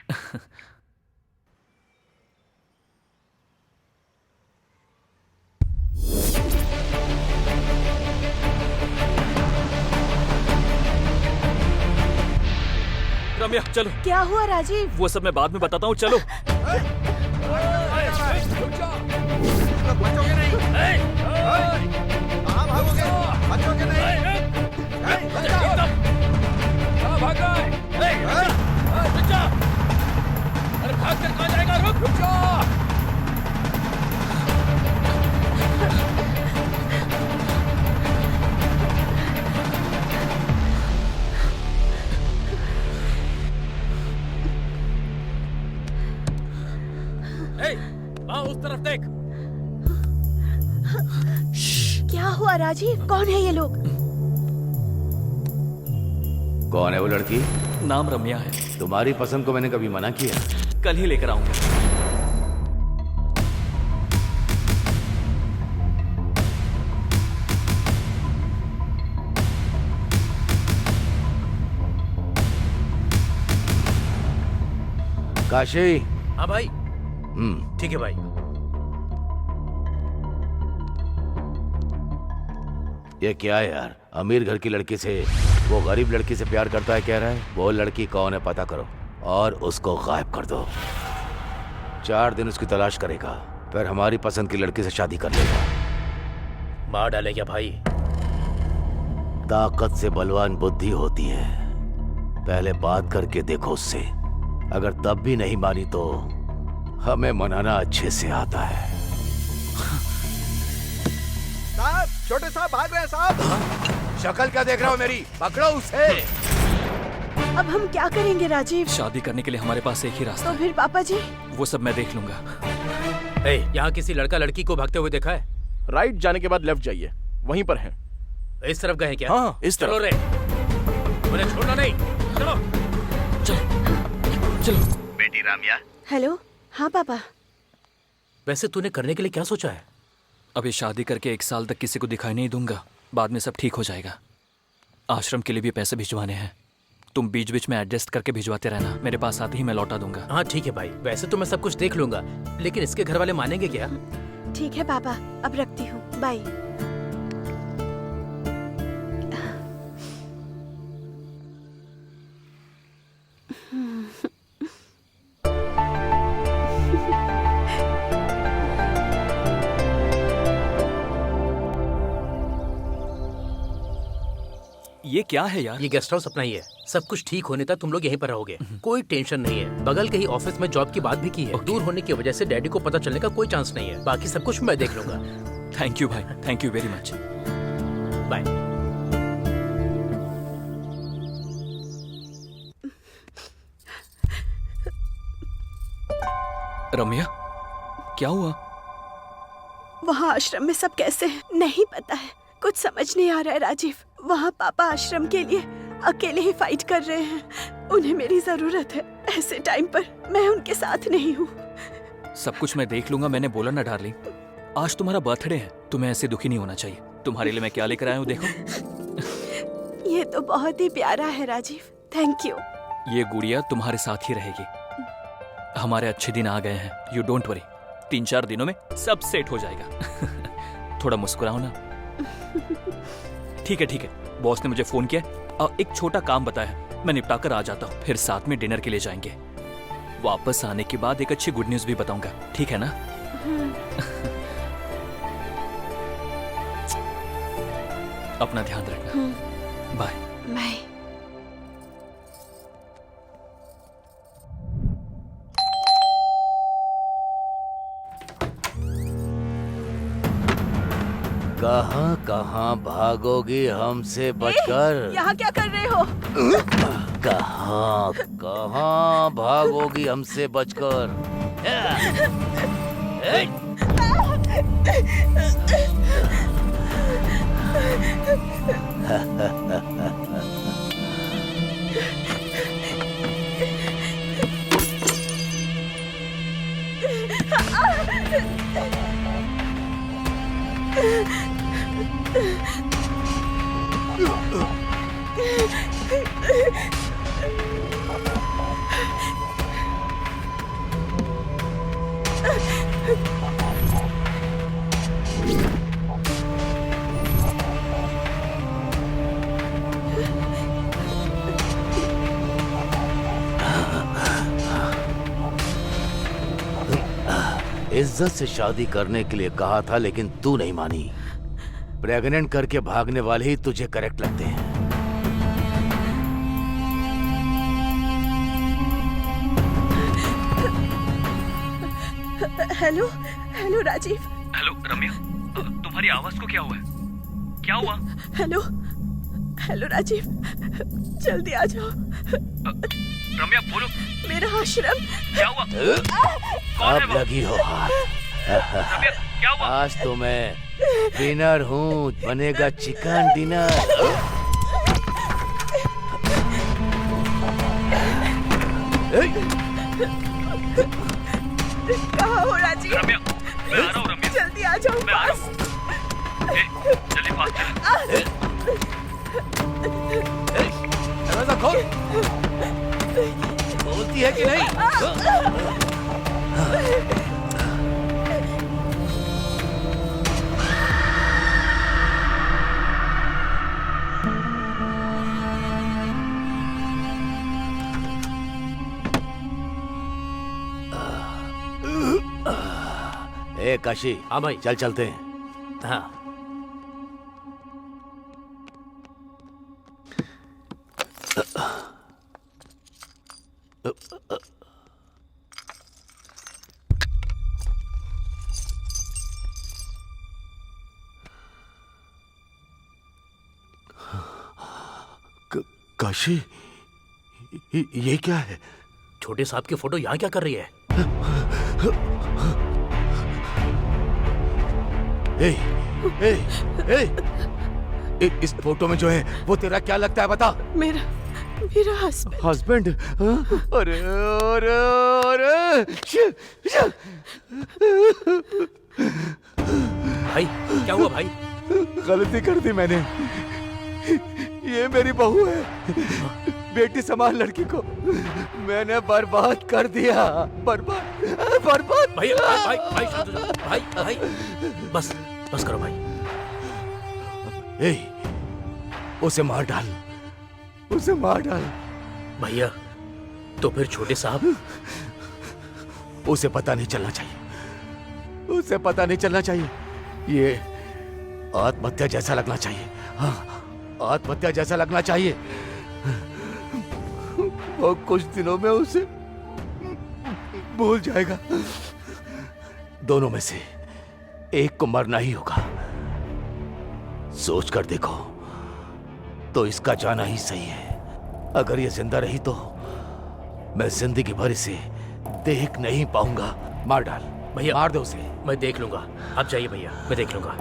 रम्या चलो। क्या हुआ राजीव? वो सब मैं बाद में बताता हूँ, चलो। बचोगे नहीं। कहाँ भागोगे? बचोगे नहीं। कहाँ भाग गए? रुक जा। अरे भाग कर कहाँ जाएगा? रुक जा। उस तरफ देख। क्या हुआ राजीव? कौन है ये लोग? कौन है वो लड़की? नाम रम्या है। तुम्हारी पसंद को मैंने कभी मना किया? कल ही लेकर आऊंगा। काशी। हाँ भाई। ठीक है भाई। ये क्या है यार? अमीर घर की लड़की से वो गरीब लड़की से प्यार करता है कह रहा है। वो लड़की कौन है पता करो और उसको गायब कर दो। 4 दिन उसकी तलाश करेगा, फिर हमारी पसंद की लड़की से शादी कर लेगा। मार डालेगा भाई। ताकत से बलवान बुद्धि होती है। पहले बात करके देखो उससे, अगर तब भी नहीं मानी तो हमें मनाना अच्छे से आता है। साहब, छोटे साहब भाग रहे हैं साहब। शक्ल क्या देख रहा हो मेरी? पकड़ो उसे। अब हम क्या करेंगे राजीव? शादी करने के लिए हमारे पास एक ही रास्ता तो फिर पापा जी? वो सब मैं देख लूंगा। यहाँ किसी लड़का लड़की को भागते हुए देखा है? राइट जाने के बाद लेफ्ट जाइए, वहीं पर है। इस तरफ गए क्या? हाँ, इस तरफ। चलो रे, मुझे छोड़ना नहीं। चलो चलो। बेटी रामिया। हेलो। हाँ पापा। वैसे तूने करने के लिए क्या सोचा है? अभी शादी करके 1 साल तक किसी को दिखाई नहीं दूंगा, बाद में सब ठीक हो जाएगा। आश्रम के लिए भी पैसे भिजवाने हैं, तुम बीच बीच में एडजस्ट करके भिजवाते रहना, मेरे पास आते ही मैं लौटा दूंगा। हाँ ठीक है भाई, वैसे तो मैं सब कुछ देख लूंगा, लेकिन इसके घर वाले मानेंगे क्या? ठीक है पापा, अब रखती हूँ, बाय। ये क्या है यार? ये गेस्ट हाउस अपना ही है। सब कुछ ठीक होने तक तुम लोग यहीं पर रहोगे, कोई टेंशन नहीं है। बगल के ही ऑफिस में जॉब की बात भी की है। दूर होने की वजह से डैडी को पता चलने का कोई चांस नहीं है। बाकी सब कुछ मैं देख लूंगा। थैंक यू भाई, thank you very much. Bye. Ramya, क्या हुआ? वहाँ आश्रम में सब कैसे हैं? नहीं पता है, कुछ समझ नहीं आ रहा है राजीव। वहाँ पापा आश्रम के लिए अकेले ही फाइट कर रहे हैं। उन्हें मेरी जरूरत है। ऐसे टाइम पर मैं उनके साथ नहीं हूँ। सब कुछ मैं देख लूंगा, मैंने बोला ना डार्लिंग। आज तुम्हारा बर्थडे है, तुम्हें ऐसे दुखी नहीं होना चाहिए। तुम्हारे लिए मैं क्या लेकर आया हूँ देखो। ये तो बहुत ही प्यारा है राजीव, थैंक यू। ये गुड़िया तुम्हारे साथ ही रहेगी। हमारे अच्छे दिन आ गए हैं, यू डोंट वरी। 3-4 दिनों में सब सेट हो जाएगा। थोड़ा मुस्कुराओ ना। ठीक है ठीक है, बॉस ने मुझे फोन किया और एक छोटा काम बताया, मैं निपटा कर आ जाता हूँ, फिर साथ में डिनर के लिए जाएंगे। वापस आने के बाद एक अच्छी गुड न्यूज भी बताऊंगा, ठीक है ना? अपना ध्यान रखना। बाय। बाय। कहाँ कहाँ भागोगी हमसे बचकर? यहाँ क्या कर रहे हो? कहाँ कहाँ भागोगी हमसे बचकर? इज्जत से शादी करने के लिए कहा था, लेकिन तू नहीं मानी। प्रेग्नेंट करके भागने वाले ही तुझे करेक्ट लगते हैं। Hello hello Rajiv. Hello Ramya, तुम्हारी आवाज को क्या हुआ है? क्या हुआ? हेलो हेलो राजीव, जल्दी आ जाओ। रम्या बोलो। मेरा आश्रम। क्या हुआ? अब लगी हो हाथ। रम्या क्या हुआ? आज तो मैं डिनर हूँ, बनेगा चिकन डिनर। कहाँ हो राजीव? रम्या मैं आ रहा हूँ। रम्या जल्दी आ जाओ पास। जल्दी पास चल। दरवाजा खोल। बोलती है कि नहीं? ए काशी। हाँ भाई। चल चलते हैं। हाँ। काशी, ये क्या है? छोटे साहब की फोटो यहाँ क्या कर रही है? ए, ए, ए, इस फोटो में जो है वो तेरा क्या लगता है बता? मेरा हस्बैंड। हस्बैंड? अरे अरे अरे भाई क्या हुआ भाई? गलती कर दी मैंने। ये मेरी बहू है, बेटी समान लड़की को मैंने बर्बाद कर दिया। बर्बाद। भाई भाई भाई शांत हो जाओ। भाई भाई बस करो भाई। ए, उसे मार डाल, उसे मार डाल। भैया तो फिर छोटे साहब? उसे पता नहीं चलना चाहिए, उसे पता नहीं चलना चाहिए। ये आत्महत्या जैसा लगना चाहिए। हाँ, आत्महत्या जैसा लगना चाहिए। और कुछ दिनों में उसे भूल जाएगा। दोनों में से एक को मरना ही होगा। सोच कर देखो तो इसका जाना ही सही है। अगर ये जिंदा रही तो मैं जिंदगी भर इसे देख नहीं पाऊंगा। मार डाल भैया। मार दो उसे। मैं देख लूंगा, आप जाइए भैया, मैं देख लूंगा।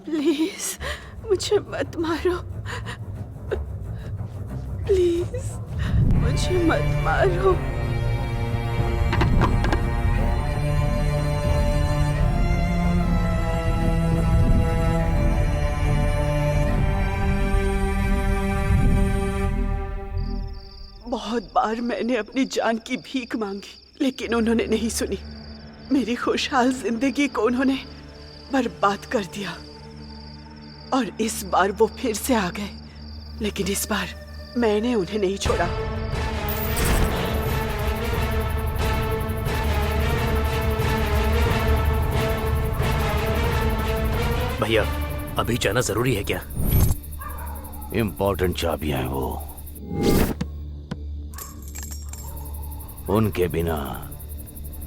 प्लीज मुझे मत मारो, प्लीज मुझे मत मारो। बहुत बार मैंने अपनी जान की भीख मांगी, लेकिन उन्होंने नहीं सुनी। मेरी खुशहाल जिंदगी को उन्होंने बर्बाद कर दिया। और इस बार वो फिर से आ गए, लेकिन इस बार मैंने उन्हें नहीं छोड़ा। भैया, अभी जाना जरूरी है क्या? इम्पोर्टेंट चाबियां हैं वो, उनके बिना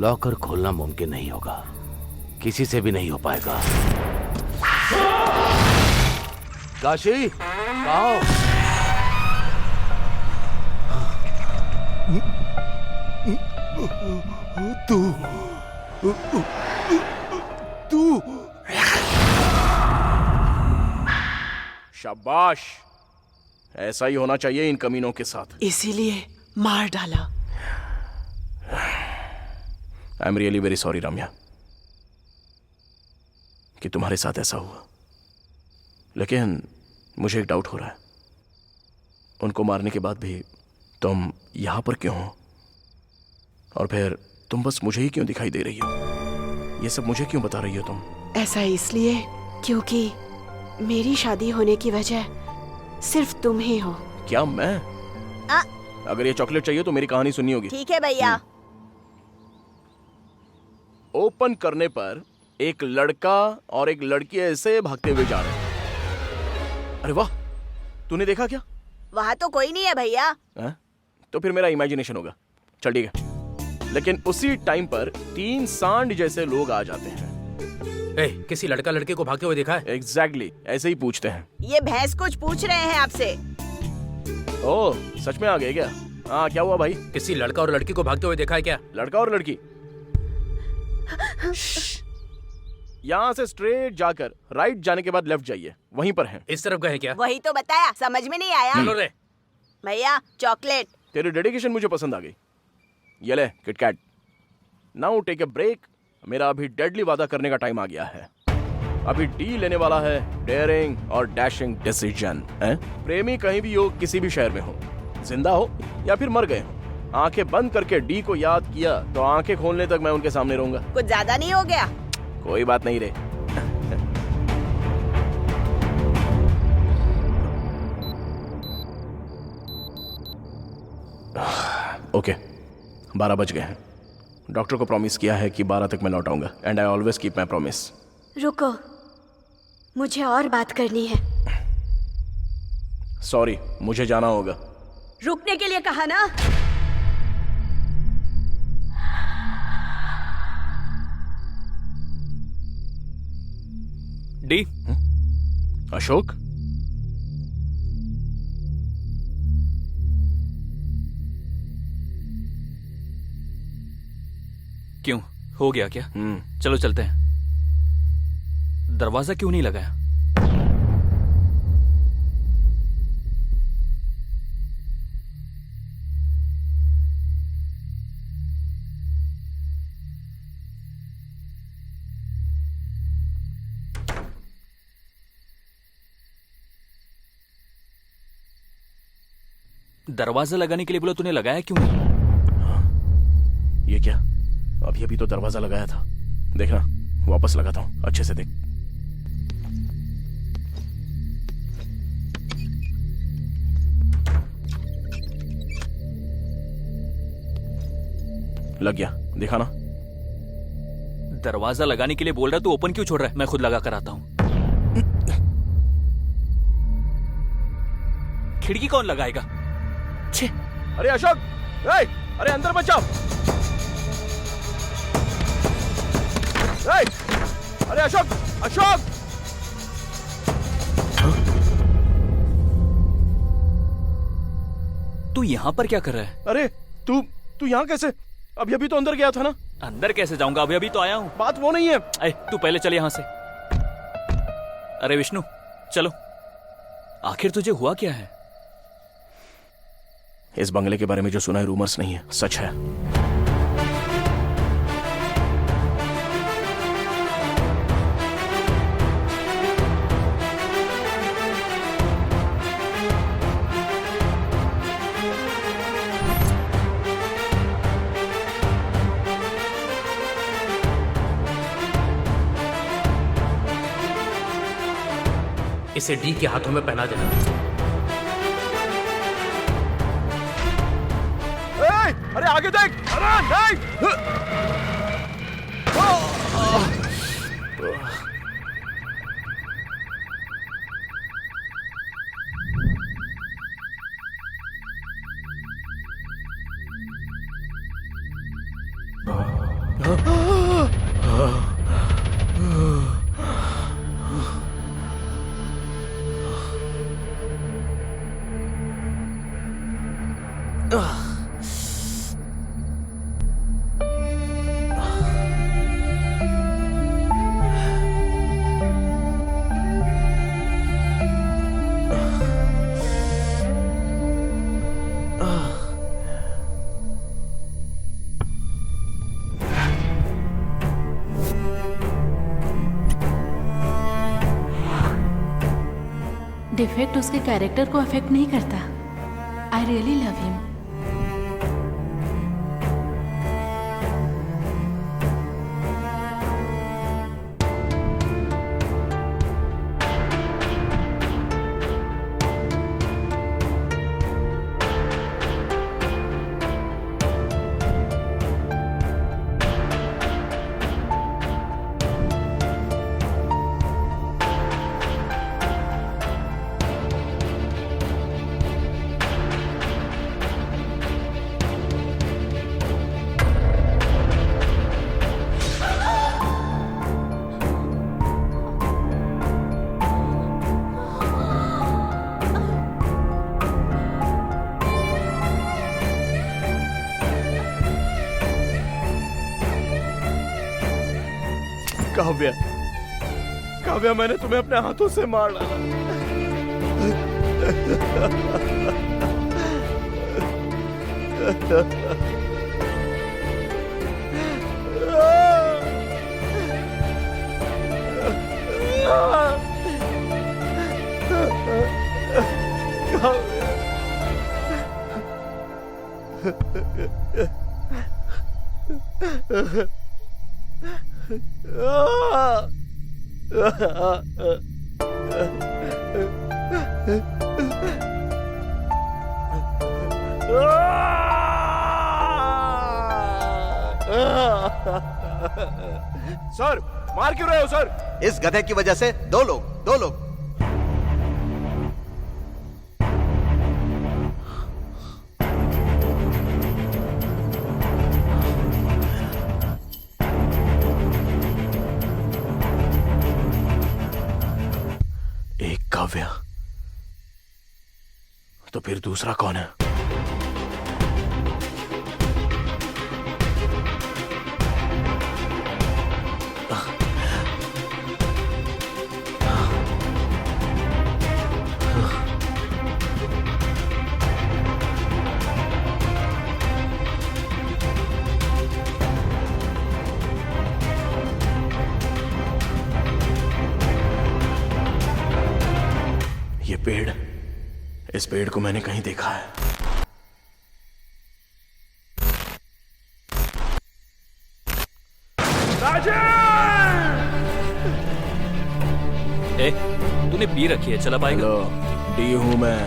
लॉकर खोलना मुमकिन नहीं होगा, किसी से भी नहीं हो पाएगा। काशी, कहाँ हो? तू शाबाश, ऐसा ही होना चाहिए इन कमीनों के साथ। इसीलिए मार डाला। I am really very sorry Ramya कि तुम्हारे साथ ऐसा हुआ, लेकिन मुझे एक डाउट हो रहा है, उनको मारने के बाद भी तुम यहां पर क्यों हो? और फिर तुम बस मुझे ही क्यों दिखाई दे रही हो? ये सब मुझे क्यों बता रही हो तुम? ऐसा इसलिए क्योंकि मेरी शादी होने की वजह सिर्फ तुम ही हो। क्या मैं? अगर ये चॉकलेट चाहिए तो मेरी कहानी सुननी होगी। ठीक है भैया। ओपन करने पर एक लड़का और एक लड़की ऐसे भागते हुए जा रहे हैं। अरे वाह, तूने देखा क्या? वहाँ तो कोई नहीं है भैया। तो फिर मेरा इमेजिनेशन होगा। चल ठीक है, लेकिन उसी टाइम पर 3 सांड जैसे लोग आ जाते हैं। किसी लड़का लड़के को भागते हुए देखा है? एग्जैक्टली, ऐसे ही पूछते हैं। ये भैंस कुछ पूछ रहे हैं आपसे। ओह, सच में आ गए क्या? हाँ, क्या हुआ भाई? किसी लड़का और लड़की को भागते हुए देखा है क्या? लड़का और लड़की? यहाँ से स्ट्रेट जाकर राइट जाने के बाद लेफ्ट जाइए, वहीं पर हैं। इस तरफ गए क्या? वही तो बताया, समझ में नहीं आया। चलो रे भैया, चॉकलेट। तेरी डेडिकेशन मुझे पसंद आ गई। ये ले KitKat. Now take a break. मेरा अभी डेडली वादा करने का टाइम आ गया है। अभी डी लेने वाला है डेयरिंग और डैशिंग डिसीजन। प्रेमी कहीं भी हो, किसी भी शहर में हो, जिंदा हो या फिर मर गए हो, आंखें बंद करके डी को याद किया तो आंखें खोलने तक मैं उनके सामने रहूंगा। कुछ ज्यादा नहीं हो गया? कोई बात नहीं रे। ओके, 12 बज गए हैं। डॉक्टर को प्रॉमिस किया है कि 12 तक मैं लौट आऊंगा, and I always keep my promise. रुको, मुझे और बात करनी है। सॉरी, मुझे जाना होगा। रुकने के लिए कहा ना। डी। अशोक, क्यों, हो गया क्या? चलो चलते हैं। दरवाजा क्यों नहीं लगाया? दरवाजा लगाने के लिए बोला, तूने लगाया क्यों नहीं? ये क्या? अभी तो दरवाजा लगाया था। देखना, वापस लगाता हूं, अच्छे से देख। लग गया, देखा ना? दरवाजा लगाने के लिए बोल रहा है तो ओपन क्यों छोड़ रहा है? मैं खुद लगा कर आता हूं। खिड़की कौन लगाएगा? छे। अरे अशोक, अरे अंदर बचाओ। अरे अशोक, अशोक! तू यहाँ पर क्या कर रहा है? अरे तू यहाँ कैसे? अभी तो अंदर गया था ना। अंदर कैसे जाऊंगा? अभी तो आया हूँ। बात वो नहीं है। तू पहले चल यहाँ से। अरे विष्णु, चलो। आखिर तुझे हुआ क्या है? इस बंगले के बारे में जो सुना है रूमर्स नहीं है, सच है। इसे डी के हाथों में पहना देना। अरे आगे देख! अरे नहीं! डिफेक्ट उसके कैरेक्टर को अफेक्ट नहीं करता। I really love him. Kavya, Kavya, मैंने तुम्हें अपने हाथों से मार डाला। सर, मार क्यों रहे हो सर? इस गधे की वजह से दो लोग। एक काव्या, तो फिर दूसरा कौन है? ये पेड़, इस पेड़ को मैंने कहीं देखा है। ए, तूने पी रखी है, चला पाएगा? डी हूं मैं।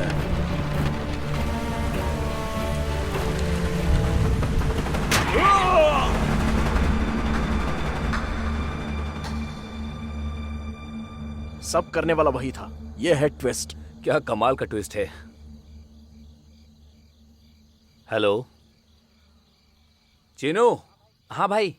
सब करने वाला वही था। ये है ट्विस्ट। क्या कमाल का ट्विस्ट है। हेलो चीनू। हाँ भाई।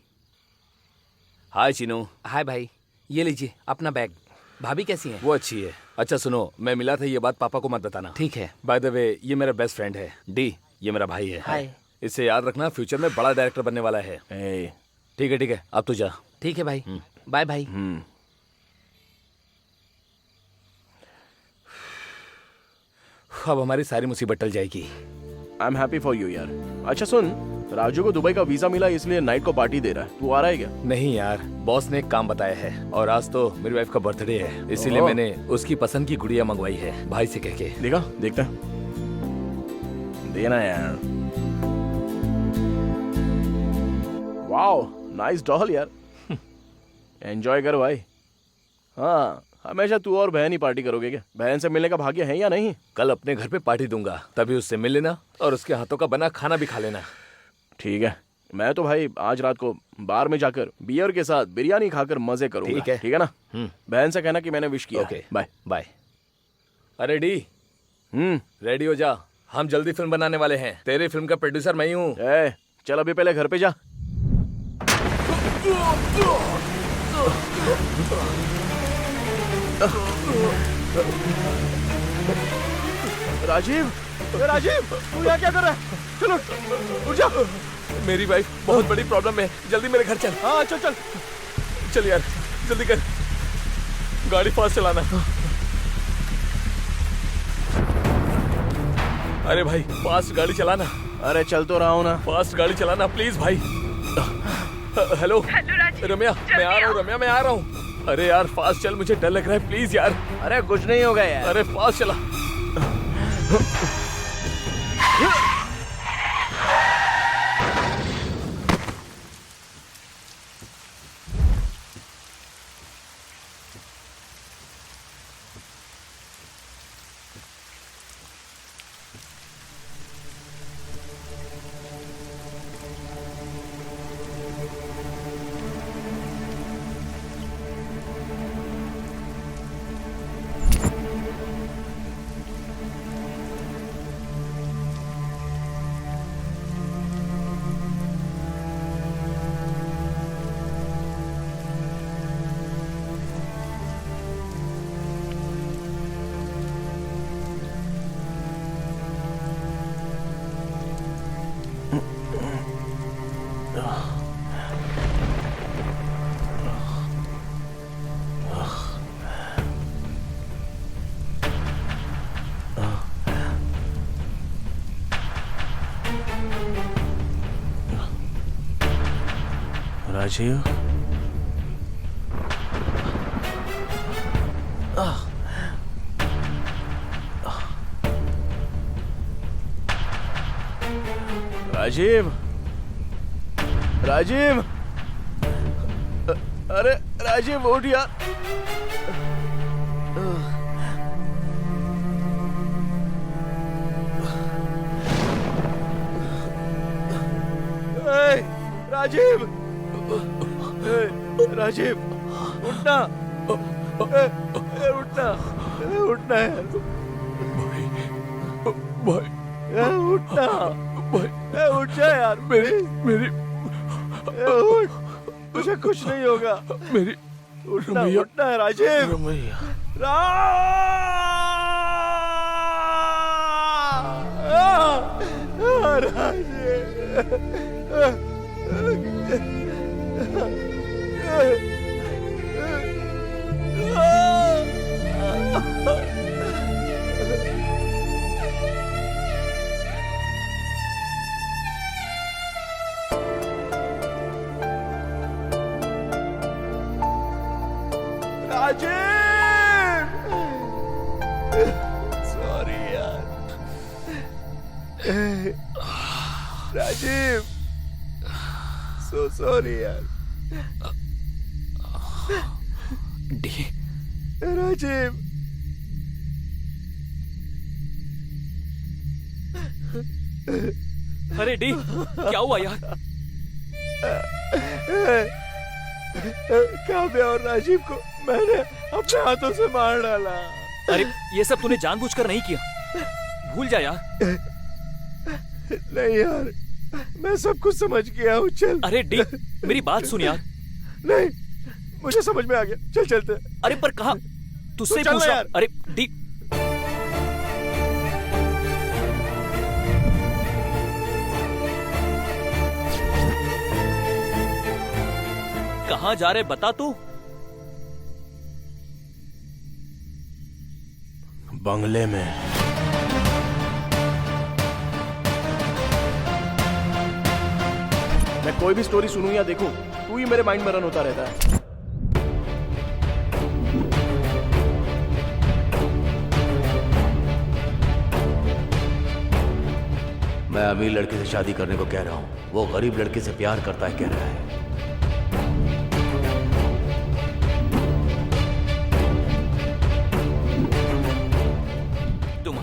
हाय चीनू। हाय भाई, ये लीजिए अपना बैग। भाभी कैसी है? वो अच्छी है। अच्छा सुनो, मैं मिला था, ये बात पापा को मत बताना। ठीक है। बाय द वे, ये मेरा बेस्ट फ्रेंड है डी। ये मेरा भाई है। हाय। इससे याद रखना, फ्यूचर में बड़ा डायरेक्टर बनने वाला है। ठीक है, अब तू जा। ठीक है भाई, बाय भाई। अब हमारी सारी मुसीबत टल जाएगी। I am happy for you यार। अच्छा सुन, राजू को दुबई का वीजा मिला, इसलिए नाइट को पार्टी दे रहा है। तू आ रहा है क्या? नहीं यार, बॉस ने एक काम बताया है, और आज तो मेरी वाइफ का बर्थडे है, इसीलिए मैंने उसकी पसंद की गुड़िया मंगवाई है भाई से कह के। देखता है, देना यार। वाओ, नाइस डॉल यार। एंजॉय कर भाई। हाँ हमेशा तू और बहन ही पार्टी करोगे क्या? बहन से मिलने का भाग्य है या नहीं? कल अपने घर पे पार्टी दूंगा, तभी उससे मिल लेना और उसके हाथों का बना खाना भी खा लेना। ठीक है, मैं तो भाई आज रात को बार में जाकर बियर के साथ बिरयानी खाकर मजे करूंगा। ठीक है ना? बहन से कहना कि मैंने विश किया। Okay, bye bye. अरे डी, रेडी हो जा, हम जल्दी फिल्म बनाने वाले हैं। तेरी फिल्म का प्रोड्यूसर मैं ही हूँ। चल अभी पहले घर पे जा। राजीव, राजीव, तू यहाँ क्या कर रहा है? चलो उठ जा। मेरी वाइफ बहुत बड़ी प्रॉब्लम में, जल्दी मेरे घर चल। हाँ चल चल चल यार, जल्दी कर, गाड़ी फास्ट चलाना। अरे भाई फास्ट गाड़ी चलाना। अरे चल तो रहा हूँ ना। फास्ट गाड़ी चलाना प्लीज भाई। हेलो रम्या, मैं आ रहा हूँ। रम्या, मैं आ रहा हूँ। अरे यार फास्ट चल, मुझे डर लग रहा है, प्लीज यार। अरे कुछ नहीं होगा यार। अरे फास्ट चला। राजीव, राजीव, राजीव, अरे राजीव उठ यार। राजीव, राजीव उठना, उठना, उठना यार। भाई उठना, उठ जा यार। मेरी मुझे कुछ नहीं होगा। मेरी उठना, उठना है राजीव। सॉरी यार राजीव, सो सॉरी यार। डी, राजीव, अरे डी क्या हुआ यार? काव्या और राजीव को मैंने अपने हाथों से मार डाला। अरे ये सब तूने जानबूझकर नहीं किया, भूल जा यार। नहीं यार, मैं सब कुछ समझ गया हूँ। चल। अरे डी मेरी बात सुन यार। नहीं, मुझे समझ में आ गया, चल चलते। अरे पर कहाँ, तुझसे तो पूछ रहा। यार। अरे डी, कहाँ जा रहे बता तू। बंगले में। मैं कोई भी स्टोरी सुनूं या देखूं, तू ही मेरे माइंड में रन होता रहता है। मैं अमीर लड़के से शादी करने को कह रहा हूँ, वो गरीब लड़के से प्यार करता है कह रहा है।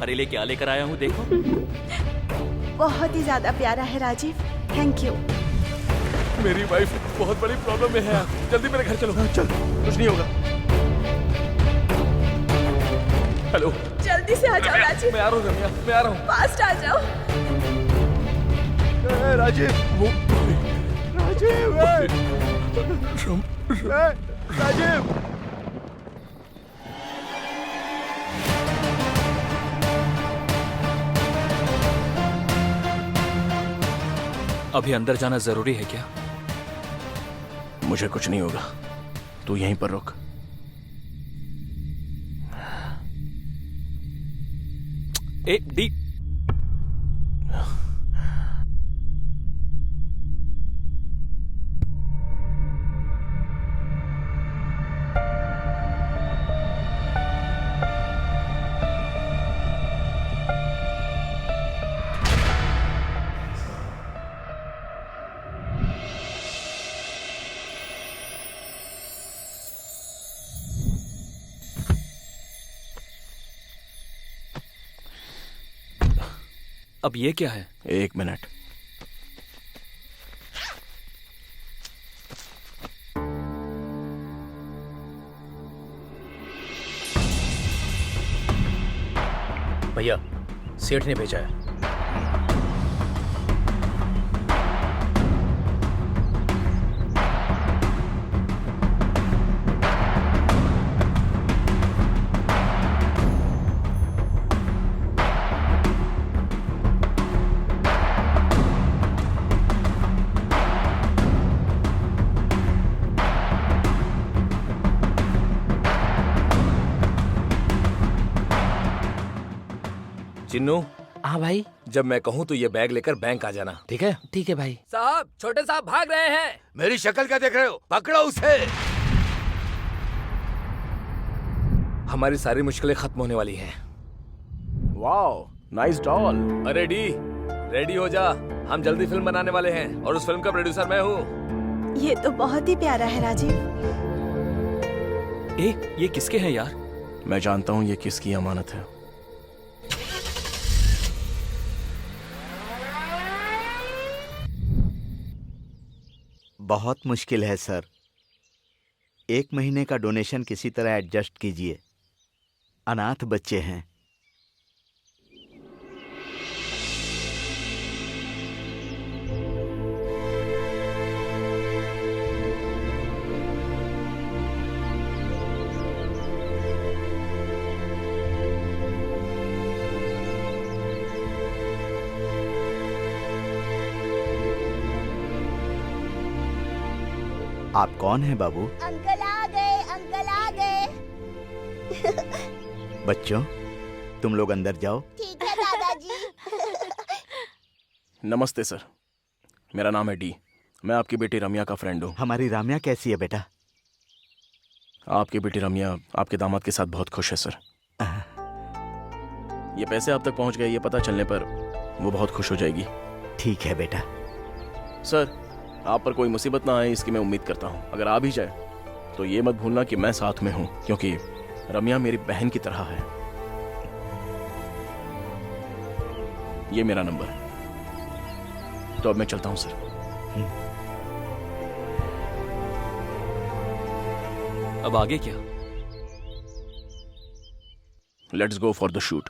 तुम्हारे लिए क्या लेकर आया हूँ देखो। बहुत ही ज्यादा प्यारा है राजीव, थैंक यू। मेरी वाइफ बहुत बड़ी प्रॉब्लम में है, जल्दी मेरे घर चलो। चल, कुछ नहीं होगा। हेलो, जल्दी से आ जाओ राजीव। मैं आ रहा हूँ रम्या, मैं आ रहा हूँ। फास्ट आ जाओ। राजीव, राजीव, राजीव। अभी अंदर जाना जरूरी है क्या? मुझे कुछ नहीं होगा, तू यहीं पर रुक। ए डी, अब ये क्या है? 1 मिनट। भैया, सेठ ने भेजा है। चिन्नू, हाँ भाई, जब मैं कहूँ तो ये बैग लेकर बैंक आ जाना, ठीक है? ठीक है भाई। साहब, छोटे साहब भाग रहे हैं। मेरी शक्ल क्या देख रहे हो? पकड़ो उसे। हमारी सारी मुश्किलें खत्म होने वाली हैं। Wow, nice doll. अरे डी, रेडी हो जा, हम जल्दी फिल्म बनाने वाले हैं और उस फिल्म का प्रोड्यूसर मैं हूँ। ये तो बहुत ही प्यारा है राजीव। ये किसके हैं यार? मैं जानता हूँ ये किसकी अमानत है। बहुत मुश्किल है सर। 1 महीने का डोनेशन किसी तरह एडजस्ट कीजिए, अनाथ बच्चे हैं। आप कौन हैं बाबू? अंकल आ गए, अंकल आ गए। बच्चों, तुम लोग अंदर जाओ। ठीक है दादाजी। नमस्ते सर, मेरा नाम है डी। मैं आपकी बेटी रम्या का फ्रेंड हूँ। हमारी राम्या कैसी है बेटा? आपकी बेटी रम्या आपके दामाद के साथ बहुत खुश है सर। ये पैसे आप तक पहुँच गए, ये पता चलने पर वो बहुत खुश हो जाएगी। ठीक है बेटा। सर, आप पर कोई मुसीबत ना आए इसकी मैं उम्मीद करता हूँ। अगर आ भी जाए तो ये मत भूलना कि मैं साथ में हूँ, क्योंकि रम्या मेरी बहन की तरह है। ये मेरा नंबर है। तो अब मैं चलता हूँ सर। अब आगे क्या? Let's go for the shoot.